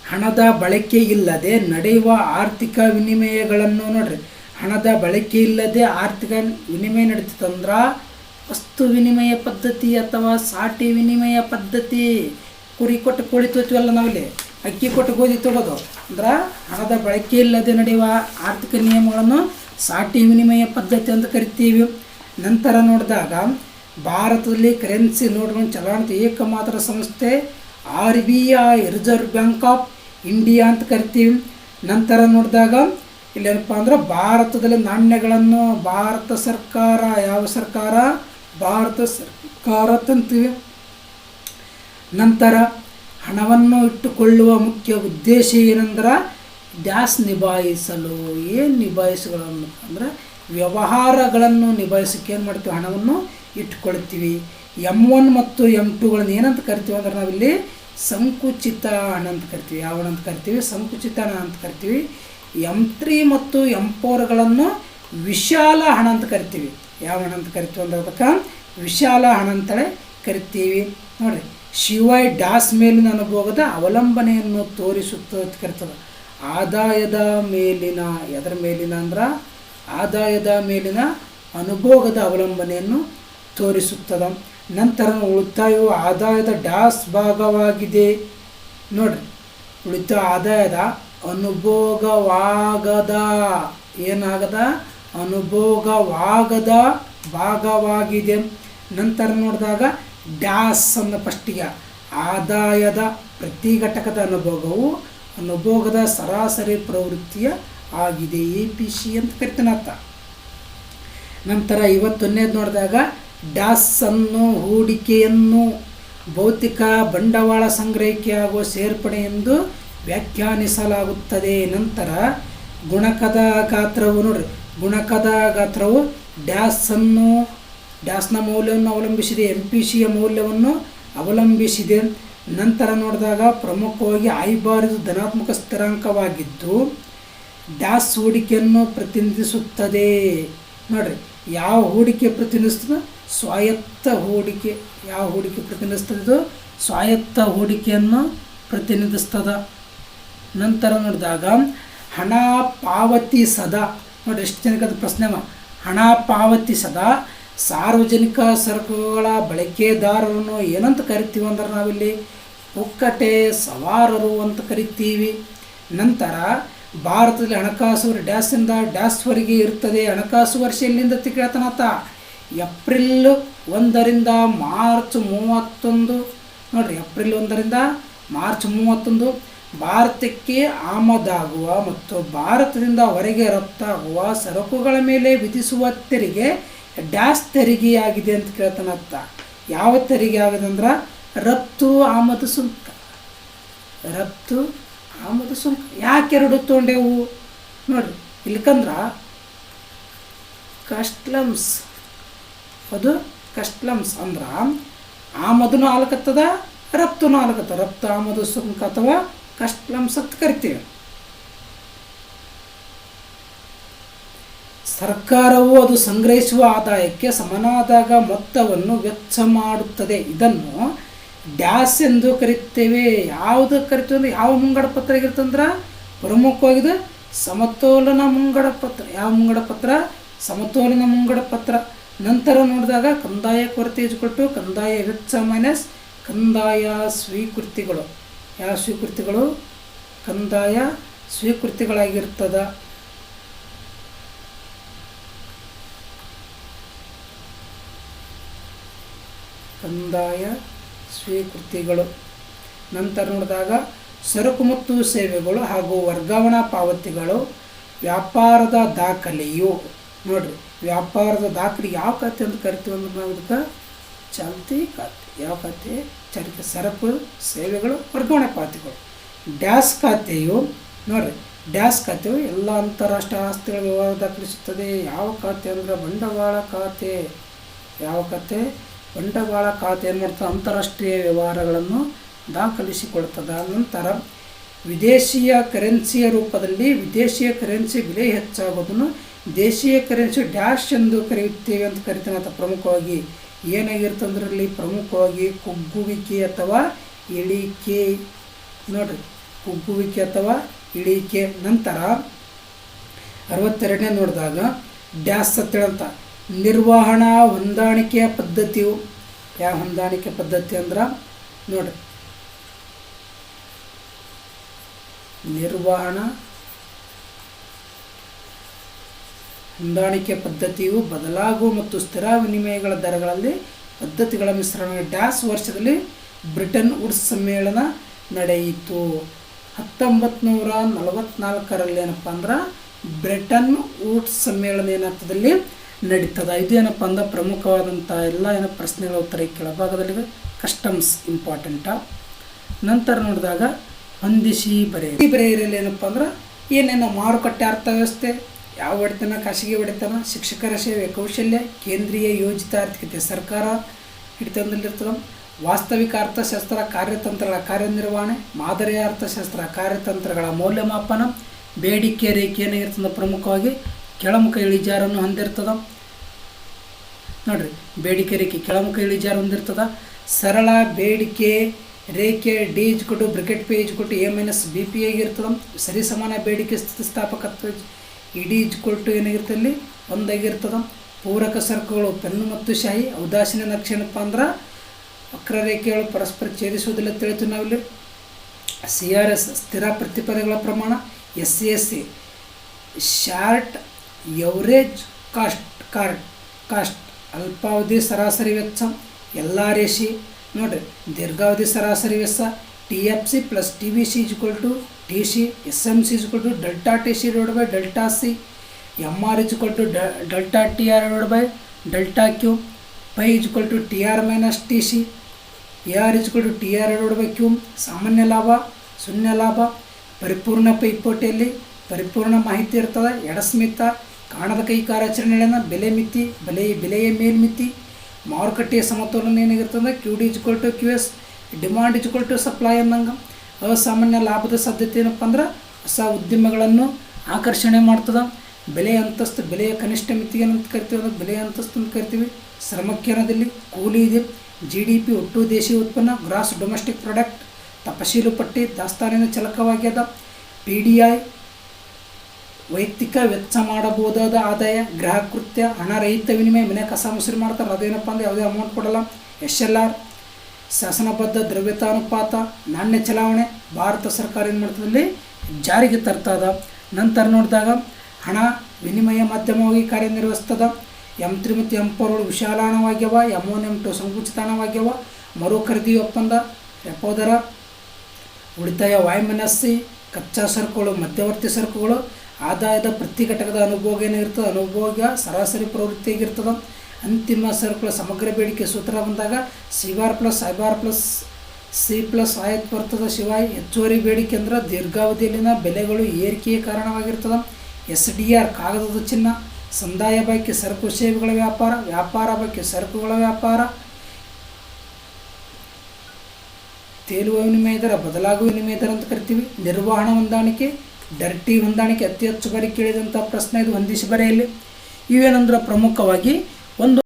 ಹಣದ ಬಳಕೆ ಇಲ್ಲದೆ ನಡೆಯುವ ಆರ್ಥಿಕ ವಿನಿಮಯಗಳನ್ನು ನೋಡ್ರಿ. ಹಣದ ಬಳಕೆ ಇಲ್ಲದೆ ಆರ್ಥಿಕ ವಿನಿಮಯ ನಡೀತಂದ್ರೆ ವಸ್ತು ವಿನಿಮಯ ಪದ್ಧತಿ ಅಥವಾ ಸಾಟಿ ವಿನಿಮಯ ಪದ್ಧತಿ. ಕುರಿ ಕೊಟ್ಟು ಕೋಳಿ ತೊಗೊತೀವಲ್ಲ ನಾವಿಲ್ಲಿ, ಅಕ್ಕಿ ಕೊಟ್ಟು ಗೋಧಿ ತೊಗೋದು ಅಂದ್ರೆ ಹಣದ ಬಳಕೆ ಇಲ್ಲದೆ ನಡೆಯುವ ಆರ್ಥಿಕ ನಿಯಮಗಳನ್ನು ಸಾಟಿ ವಿನಿಮಯ ಪದ್ಧತಿ ಅಂತ ಕರಿತೀವಿ. ನಂತರ ನೋಡಿದಾಗ ಭಾರತದಲ್ಲಿ ಕರೆನ್ಸಿ ನೋಟ್ಗಳನ್ನು ಚಲಾವಣೆ ಏಕಮಾತ್ರ ಸಂಸ್ಥೆ RBI, reserve bank of India ಅಂತ ಕರಿತೀವಿ. ನಂತರ ನೋಡಿದಾಗ ಇಲ್ಲೇನಪ್ಪ ಅಂದ್ರೆ ಭಾರತದಲ್ಲಿ ನಾಣ್ಯಗಳನ್ನು ಭಾರತ ಸರ್ಕಾರ, ಯಾವ ಸರ್ಕಾರ? ಭಾರತ ಸರ್ಕಾರ ತಂತೀವಿ. ನಂತರ ಹಣವನ್ನು ಇಟ್ಟುಕೊಳ್ಳುವ ಮುಖ್ಯ ಉದ್ದೇಶ ಏನಂದ್ರೆ ಡ್ಯಾಸ್ ನಿಭಾಯಿಸಲು. ಏನು ನಿಭಾಯಿಸಗಳನ್ನು ಅಂದ್ರೆ ವ್ಯವಹಾರಗಳನ್ನು ನಿಭಾಯಿಸೋಕ್ಕೆ ಏನು ಮಾಡ್ತೀವಿ? ಹಣವನ್ನು ಇಟ್ಕೊಳ್ತೀವಿ. M1 ಮತ್ತು M2ಗಳನ್ನು ಏನಂತ ಕರಿತೀವಿ ಅಂದ್ರೆ ನಾವಿಲ್ಲಿ ಸಂಕುಚಿತ ಹಣ ಅಂತ ಕರಿತೀವಿ. ಯಾವ ಹಣ ಅಂತ ಕರಿತೀವಿ? ಸಂಕುಚಿತ ಹಣ ಅಂತ ಕರಿತೀವಿ. M3 ಮತ್ತು M4ಗಳನ್ನು ವಿಶಾಲ ಹಣ ಅಂತ ಕರಿತೀವಿ. ಯಾವ ಹಣ ಅಂತ ಕರಿತೀವಿ ಅಂದ್ರೆ ಅದಕ್ಕೆ ವಿಶಾಲ ಹಣ ಅಂತಲೇ ಕರಿತೀವಿ. ನೋಡಿರಿ, ಶಿವಾಯ ಡ್ಯಾಸ್ ಮೇಲಿನ ಅನುಭೋಗದ ಅವಲಂಬನೆಯನ್ನು ತೋರಿಸುತ್ತದೆ ಅಂತ ಕರಿತದೆ. ಆದಾಯದ ಮೇಲಿನ, ಎದರ ಮೇಲಿನ ಅಂದ್ರೆ ಆದಾಯದ ಮೇಲಿನ ಅನುಭೋಗದ ಅವಲಂಬನೆಯನ್ನು ತೋರಿಸುತ್ತದೆ. ನಂತರ ಉಳಿತಾಯವು ಆದಾಯದ ಡ್ಯಾಸ್ ಭಾಗವಾಗಿದೆ. ನೋಡ್ರಿ, ಉಳಿತಾಯ ಆದಾಯದ ಅನುಭೋಗವಾಗದ, ಏನಾಗದ? ಅನುಭೋಗವಾಗದ ಭಾಗವಾಗಿದೆ. ನಂತರ ನೋಡಿದಾಗ ಡ್ಯಾಸ್ ಅನ್ನು ಫಸ್ಟಿಗೆ ಆದಾಯದ ಪ್ರತಿ ಘಟಕದ ಅನುಭೋಗದ ಸರಾಸರಿ ಪ್ರವೃತ್ತಿಯ ಆಗಿದೆ, APC ಅಂತ ಕರಿತಾನೆ ಅರ್ಥ. ನಂತರ 51ನೇದು ನೋಡಿದಾಗ ಡ್ಯಾಸ್ ಅನ್ನು ಹೂಡಿಕೆಯನ್ನು ಭೌತಿಕ ಬಂಡವಾಳ ಸಂಗ್ರಹಿಕೆ ಹಾಗೂ ಸೇರ್ಪಡೆ ಎಂದು ವ್ಯಾಖ್ಯಾನಿಸಲಾಗುತ್ತದೆ. ನಂತರ ಗುಣಕದ ಗಾತ್ರವು ನೋಡ್ರಿ, ಗುಣಕದ ಗಾತ್ರವು ಡ್ಯಾಸ್ನ ಮೌಲ್ಯವನ್ನು ಅವಲಂಬಿಸಿದೆ, MPCಯ ಮೌಲ್ಯವನ್ನು ಅವಲಂಬಿಸಿದೆ. ನಂತರ ನೋಡಿದಾಗ ಪ್ರಮುಖವಾಗಿ ಐಬಾರಿದು ಧನಾತ್ಮಕ ಸ್ಥಿರಾಂಕವಾಗಿದ್ದು ಡ್ಯಾಸ್ ಹೂಡಿಕೆಯನ್ನು ಪ್ರತಿನಿಧಿಸುತ್ತದೆ. ನೋಡ್ರಿ, ಯಾವ ಹೂಡಿಕೆ ಪ್ರತಿನಿಧಿಸ್ತದೆ? ಸ್ವಾಯತ್ತ ಹೂಡಿಕೆ. ಯಾವ ಹೂಡಿಕೆ ಪ್ರತಿನಿಧಿಸ್ತದೆ? ಇದು ಸ್ವಾಯತ್ತ ಹೂಡಿಕೆಯನ್ನು ಪ್ರತಿನಿಧಿಸ್ತದ. ನಂತರ ನೋಡಿದಾಗ ಹಣ ಪಾವತಿಸದ, ನೋಡಿ ಎಷ್ಟು ಜನಕ್ಕದ ಪ್ರಶ್ನೆ. ಹಣ ಪಾವತಿಸದ ಸಾರ್ವಜನಿಕ ಸರಕುಗಳ ಬಳಕೆದಾರರನ್ನು ಏನಂತ ಕರಿತೀವಿ ಅಂದ್ರೆ ನಾವಿಲ್ಲಿ ಪುಕ್ಕಟೆ ಸವಾರರು ಅಂತ ಕರಿತೀವಿ. ನಂತರ ಭಾರತದಲ್ಲಿ ಹಣಕಾಸು ಡ್ಯಾಸ್ನಿಂದ ಡ್ಯಾಸ್ವರೆಗೆ ಇರ್ತದೆ. ಹಣಕಾಸು ವರ್ಷ ಎಲ್ಲಿಂದ ತಿಳ್ತಾನತ್ತ? April 1ರಿಂದ March 31. ನೋಡಿರಿ, ಏಪ್ರಿಲ್ 1ರಿಂದ ಮಾರ್ಚ್ 31 ಭಾರತಕ್ಕೆ ಆಮದಾಗುವ ಮತ್ತು ಭಾರತದಿಂದ ಹೊರಗೆ ರಫ್ತಾಗುವ ಸರಕುಗಳ ಮೇಲೆ ವಿಧಿಸುವ ತೆರಿಗೆ ಡ್ಯಾಸ್ ತೆರಿಗೆಯಾಗಿದೆ ಅಂತ ಕೇಳ್ತಾನತ್ತ. ಯಾವ ತೆರಿಗೆ ಆಗಿದೆ ಅಂದ್ರೆ ರಫ್ತು ಆಮದು ಸುಂಕ. ರಫ್ತು ಆಮದು ಸುಂಕ. ಯಾಕೆ ಎರಡು ತೊಗೊಂಡೆವು ನೋಡ್ರಿ, ಇಲ್ಕಂದ್ರೆ ಕಸ್ಟಮ್ಸ್. ಅದು ಕಸ್ಟಮ್ಸ್ ಅಂದ್ರೆ ಆಮದನು ಆಲಕತ್ತದ, ರಫ್ತು ನಾಲ್ಕತ್ತು, ರಫ್ತು ಆಮದು ಸುಂಕ ಅಥವಾ ಕಸ್ಟಮ್ಸ್ ಅಂತ ಕರಿತೀವಿ. ಸರ್ಕಾರವು ಅದು ಸಂಗ್ರಹಿಸುವ ಆದಾಯಕ್ಕೆ ಸಮನಾದಾಗ ಮೊತ್ತವನ್ನು ವೆಚ್ಚ ಮಾಡುತ್ತದೆ. ಇದನ್ನು ಡ್ಯಾಸ್ ಎಂದು ಕರಿತೇವೆ. ಯಾವುದು ಕರಿತೀವಿ ಅಂದರೆ ಯಾವ ಮುಂಗಡ ಪತ್ರ ಆಗಿರ್ತಂದ್ರೆ ಪ್ರಮುಖವಾಗಿದೆ ಸಮತೋಲನ ಮುಂಗಡ ಪತ್ರ. ಯಾವ ಮುಂಗಡ ಪತ್ರ? ಸಮತೋಲನ ಮುಂಗಡ ಪತ್ರ. ನಂತರ ನೋಡಿದಾಗ ಕಂದಾಯ ಕೊರತೆ ಇಜ್ಕೊಟ್ಟು ಕಂದಾಯ ವೆಚ್ಚ ಮೈನಸ್ ಕಂದಾಯ ಸ್ವೀಕೃತಿಗಳು. ಯಾವ ಸ್ವೀಕೃತಿಗಳು? ಕಂದಾಯ ಸ್ವೀಕೃತಿಗಳಾಗಿರ್ತದ. ಕಂದಾಯ ಸ್ವೀಕೃತಿಗಳು. ನಂತರ ನೋಡಿದಾಗ ಸರಕು ಮತ್ತು ಸೇವೆಗಳು ಹಾಗೂ ವರ್ಗಾವಣಾ ಪಾವತಿಗಳು. ವ್ಯಾಪಾರದ ದಾಖಲೆಯು ನೋಡ್ರಿ, ವ್ಯಾಪಾರದ ದಾಖಲೆ ಯಾವ ಖಾತೆ ಅಂತ ಕರಿತೀವಿ ಅಂದ್ರೆ ನಾವು ಇದಕ್ಕೆ ಚಾಲ್ತಿ ಖಾತೆ. ಯಾವ ಖಾತೆ? ಚಾಲ್ತಿ. ಸರಕು ಸೇವೆಗಳು ವರ್ಗಾವಣೆ ಪಾವತಿಗಳು. ಡ್ಯಾಸ್ ಖಾತೆಯು ನೋಡ್ರಿ, ಡ್ಯಾಸ್ ಖಾತೆಯು ಎಲ್ಲ ಅಂತಾರಾಷ್ಟ್ರೀಯ ಆಸ್ತಿಗಳ ವ್ಯವಹಾರ ದಾಖಲಿಸುತ್ತದೆ. ಯಾವ ಖಾತೆ ಅಂದ್ರೆ ಬಂಡವಾಳ ಖಾತೆ. ಯಾವ ಖಾತೆ? ಬಂಡವಾಳ ಖಾತೆ ಏನು ಮಾಡ್ತದೆ? ಅಂತಾರಾಷ್ಟ್ರೀಯ ವ್ಯವಹಾರಗಳನ್ನು ದಾಖಲಿಸಿಕೊಳ್ತದೆ. ನಂತರ ವಿದೇಶಿಯ ಕರೆನ್ಸಿಯ ರೂಪದಲ್ಲಿ ವಿದೇಶಿಯ ಕರೆನ್ಸಿ ಬೆಲೆ ಹೆಚ್ಚಾಗೋದನ್ನು ದೇಶೀಯ ಕರೆನ್ಸಿ ಡ್ಯಾಶ್ ಎಂದು ಕರೆಯುತ್ತೇವೆ ಅಂತ ಕರಿತಾನೆ. ಅಥವಾ ಪ್ರಮುಖವಾಗಿ ಏನಾಗಿರ್ತಂದ್ರಲ್ಲಿ ಪ್ರಮುಖವಾಗಿ ಕುಗ್ಗುವಿಕೆ ಅಥವಾ ಇಳಿಕೆ. ನೋಡ್ರಿ, ಕುಗ್ಗುವಿಕೆ ಅಥವಾ ಇಳಿಕೆ. ನಂತರ 62ನೇ ನೋಡಿದಾಗ ಡ್ಯಾಸ್ ಅಂತೇಳಂತ ನಿರ್ವಹಣಾ ಹೊಂದಾಣಿಕೆಯ ಪದ್ಧತಿಯು. ಯಾವ ಹೊಂದಾಣಿಕೆ ಪದ್ಧತಿ ಅಂದ್ರೆ ನೋಡ್ರಿ, ನಿರ್ವಹಣಾ ಹೊಂದಾಣಿಕೆ ಪದ್ಧತಿಯು ಬದಲಾಗುವ ಮತ್ತು ಸ್ಥಿರ ವಿನಿಮಯಗಳ ದರಗಳಲ್ಲಿ ಪದ್ಧತಿಗಳ ಮಿಶ್ರಣ. ಡ್ಯಾಸ್ ವರ್ಷದಲ್ಲಿ ಬ್ರಿಟನ್ ವುಡ್ಸ್ ಸಮ್ಮೇಳನ ನಡೆಯಿತು. 1944ರಲ್ಲಿ ಏನಪ್ಪ ಅಂದ್ರೆ ಬ್ರಿಟನ್ ವುಡ್ಸ್ ಸಮ್ಮೇಳನ ಏನಾಗ್ತದಲ್ಲಿ ನಡೀತದೆ. ಇದು ಏನಪ್ಪ ಅಂದ್ರೆ ಪ್ರಮುಖವಾದಂಥ ಎಲ್ಲ ಏನೋ ಪ್ರಶ್ನೆಗಳ ಉತ್ತರ ಈ ಕೆಳಭಾಗದಲ್ಲಿ ಕಸ್ಟಮ್ಸ್ ಇಂಪಾರ್ಟೆಂಟ. ನಂತರ ನೋಡಿದಾಗ ಹೊಂದಿಸಿ ಬರೆಯಿರಲ್ಲಿ ಏನಪ್ಪ ಅಂದ್ರೆ ಏನೇನು ಮಾರುಕಟ್ಟೆ ಅರ್ಥವ್ಯವಸ್ಥೆ, ಯಾವ ಒಡೆತನ? ಖಾಸಗಿ ಒಡೆತನ. ಶಿಕ್ಷಕರ ಸೇವೆ, ಕೌಶಲ್ಯ, ಕೇಂದ್ರೀಯ ಯೋಜಿತ ಆರ್ಥಿಕತೆ, ಸರ್ಕಾರ ಹಿಡಿತದಲ್ಲಿರ್ತದೆ. ವಾಸ್ತವಿಕ ಅರ್ಥಶಾಸ್ತ್ರ, ಕಾರ್ಯತಂತ್ರಗಳ ಕಾರ್ಯನಿರ್ವಹಣೆ. ಮಾದರಿಯ ಅರ್ಥಶಾಸ್ತ್ರ, ಕಾರ್ಯತಂತ್ರಗಳ ಮೌಲ್ಯಮಾಪನ. ಬೇಡಿಕೆ ರೇಖೆ ಏನಾಗಿರ್ತದೆ? ಪ್ರಮುಖವಾಗಿ ಕೆಳಮುಖ ಇಳಿಜಾರನ್ನು ಹೊಂದಿರ್ತದೆ. ನೋಡ್ರಿ, ಬೇಡಿಕೆ ರೇಖೆ ಕೆಳಮುಖ ಇಳಿಜಾರು ಹೊಂದಿರ್ತದೆ. ಸರಳ ಬೇಡಿಕೆ ರೇಖೆ ಡಿ ಇಜ್ಕೊಟ್ಟು ಬ್ರಿಕೆಟ್ ಪಿ ಇಜ್ಕೊಟ್ಟು ಎ ಮೈನಸ್ ಬಿ ಪಿ ಆಗಿರ್ತದೆ. ಸರಿಸಮಾನ ಬೇಡಿಕೆ ಸ್ಥಿತಿಸ್ಥಾಪಕತ್ವ ಇಡಿ ಇಜ್ಕೊಟ್ಟು ಏನಾಗಿರ್ತದೆ? ಒಂದಾಗಿರ್ತದೆ. ಪೂರಕ ಸರಕುಗಳು ಪೆನ್ನು ಮತ್ತು ಶಾಯಿ. ಔದಾಸೀನ ನಕ್ಷೆ ಏನಪ್ಪ ಅಂದ್ರೆ ವಕ್ರರೇಖೆಗಳು ಪರಸ್ಪರ ಛೇದಿಸುವುದಿಲ್ಲ ತಿಳಿತು ನಾವಿಲ್ಲಿ. CRS ಸ್ಥಿರ ಪ್ರತಿಪದಗಳ ಪ್ರಮಾಣ. SAC ಶಾರ್ಟ್ ಎವರೇಜ್ ಕಾಸ್ಟ್ ಅಲ್ಪಾವಧಿ ಸರಾಸರಿ ವೆಚ್ಚ. LRAC ನೋಡ್ರಿ, ದೀರ್ಘಾವಧಿ ಸರಾಸರಿ ವೆಚ್ಚ. TFC plus TBC = TC. SMC = delta TC / delta C. MR = delta TR / delta Q. Pi = TR - TC. AR = TR / Q. ಸಾಮಾನ್ಯ ಲಾಭ, ಶೂನ್ಯ ಲಾಭ. ಪರಿಪೂರ್ಣ ಪೈಪೋಟಿಯಲ್ಲಿ ಪರಿಪೂರ್ಣ ಮಾಹಿತಿ ಇರ್ತದೆ. ಎಡಸ್ಮಿತ ಕಾಣದ ಕೈ ಕಾರ್ಯಾಚರಣೆಗಳನ್ನು ಬೆಲೆ ಮಿತಿ, ಬೆಲೆಯ ಮೇಲ್ಮಿತಿ. ಮಾರುಕಟ್ಟೆಯ ಸಮತೋಲನ ಏನಾಗಿರ್ತದೆ? QD = QS. ಡಿಮಾಂಡ್ = ಸಪ್ಲೈ ಅಂದಂಗೆ. ಅಸಾಮಾನ್ಯ ಲಾಭದ ಸಾಧ್ಯತೆ ಏನಪ್ಪ ಅಂದ್ರೆ ಹೊಸ ಉದ್ಯಮಗಳನ್ನು ಆಕರ್ಷಣೆ ಮಾಡ್ತದೆ. ಬೆಲೆಯ ಅಂತಸ್ತು, ಬೆಲೆಯ ಕನಿಷ್ಠ ಮಿತಿ ಏನಂತ ಕರಿತೀವಿ ಅಂದ್ರೆ ಬೆಲೆಯ ಅಂತಸ್ತು ಅಂತ ಕರಿತೀವಿ. ಶ್ರಮಕ್ಕೆ ಅನ್ನೋದಲ್ಲಿ ಕೂಲಿ ಇದೆ. GDP ಒಟ್ಟು ದೇಶೀಯ ಉತ್ಪನ್ನ, ಗ್ರಾಸ್ ಡೊಮೆಸ್ಟಿಕ್ ಪ್ರಾಡಕ್ಟ್. ತಪಶೀಲು ಪಟ್ಟಿ ದಾಸ್ತಾನಿನ ಚಲಕವಾಗ್ಯದ. PDI ವೈಯಕ್ತಿಕ ವೆಚ್ಚ ಮಾಡಬಹುದಾದ ಆದಾಯ. ಗೃಹ ಕೃತ್ಯ, ಹಣ ರಹಿತ ವಿನಿಮಯ, ಮನೆ ಕಸ ಮುಸುರಿ ಮಾಡ್ತಾರೆ, ಅದೇನಪ್ಪ ಅಂದರೆ ಯಾವುದೇ ಅಮೌಂಟ್ ಕೊಡಲ್ಲ. SLR ಶಾಸನಬದ್ಧ ದ್ರವ್ಯತಾನುಪಾತ. ನಾಣ್ಯ ಚಲಾವಣೆ ಭಾರತ ಸರ್ಕಾರ ಏನು ಮಾಡ್ತದಲ್ಲಿ ಜಾರಿಗೆ ತರ್ತದ. ನಂತರ ನೋಡಿದಾಗ ಹಣ ವಿನಿಮಯ ಮಾಧ್ಯಮವಾಗಿ ಕಾರ್ಯನಿರ್ವಹಿಸ್ತದ. M3 ಮತ್ತು M4 ವಿಶಾಲಾಣವಾಗ್ಯವ. M1 M2 ಸಂಕುಚಿತಾಣವಾಗ್ಯವ. ಮರು ಖರೀದಿ ಒಪ್ಪಂದ, ರೆಪೋ ದರ. ಉಳಿತಾಯ Y-C. ಕಚ್ಚಾ ಸರಕುಗಳು, ಮಧ್ಯವರ್ತಿ ಸರಕುಗಳು. ಆದಾಯದ ಪ್ರತಿ ಘಟಕದ ಅನುಭೋಗ ಏನಾಗಿರ್ತದೆ? ಅನುಭೋಗ ಸರಾಸರಿ ಪ್ರವೃತ್ತಿಯಾಗಿರ್ತದೆ. ಅಂತಿಮ ಸರಕುಗಳ ಸಮಗ್ರ ಬೇಡಿಕೆ ಸೂತ್ರ ಬಂದಾಗ CR + IR + C + I ಬರ್ತದೆ. ಶಿವಾಯ್ ಹೆಚ್ಚುವರಿ ಬೇಡಿಕೆ ಅಂದ್ರೆ ದೀರ್ಘಾವಧಿಯಲ್ಲಿನ ಬೆಲೆಗಳು ಏರಿಕೆಯ ಕಾರಣವಾಗಿರ್ತದೆ. SDR ಕಾಗದದ ಚಿನ್ನ. ಸಂದಾಯ ಬಾಕಿ ಸರಕು ಸೇವೆಗಳ ವ್ಯಾಪಾರ. ವ್ಯಾಪಾರ ಬಾಕಿ ಸರಕುಗಳ ವ್ಯಾಪಾರ. ತೇಲುವ ವಿನಿಮಯ ದರ, ಬದಲಾಗುವ ವಿನಿಮಯ ದರ ಅಂತ ಕರಿತೀವಿ. ನಿರ್ವಹಣಾ ಹೊಂದಾಣಿಕೆ, ಡರ್ಟಿ ಹೊಂದಾಣಿಕೆ ಅತಿ ಹೆಚ್ಚು ಬಾರಿ ಕೇಳಿದಂಥ ಪ್ರಶ್ನೆ ಇದು, ಹೊಂದಿಸಿ ಬರೆಯಲ್ಲಿ. ಇವೇನಂದ್ರೆ ಪ್ರಮುಖವಾಗಿ ಒಂದು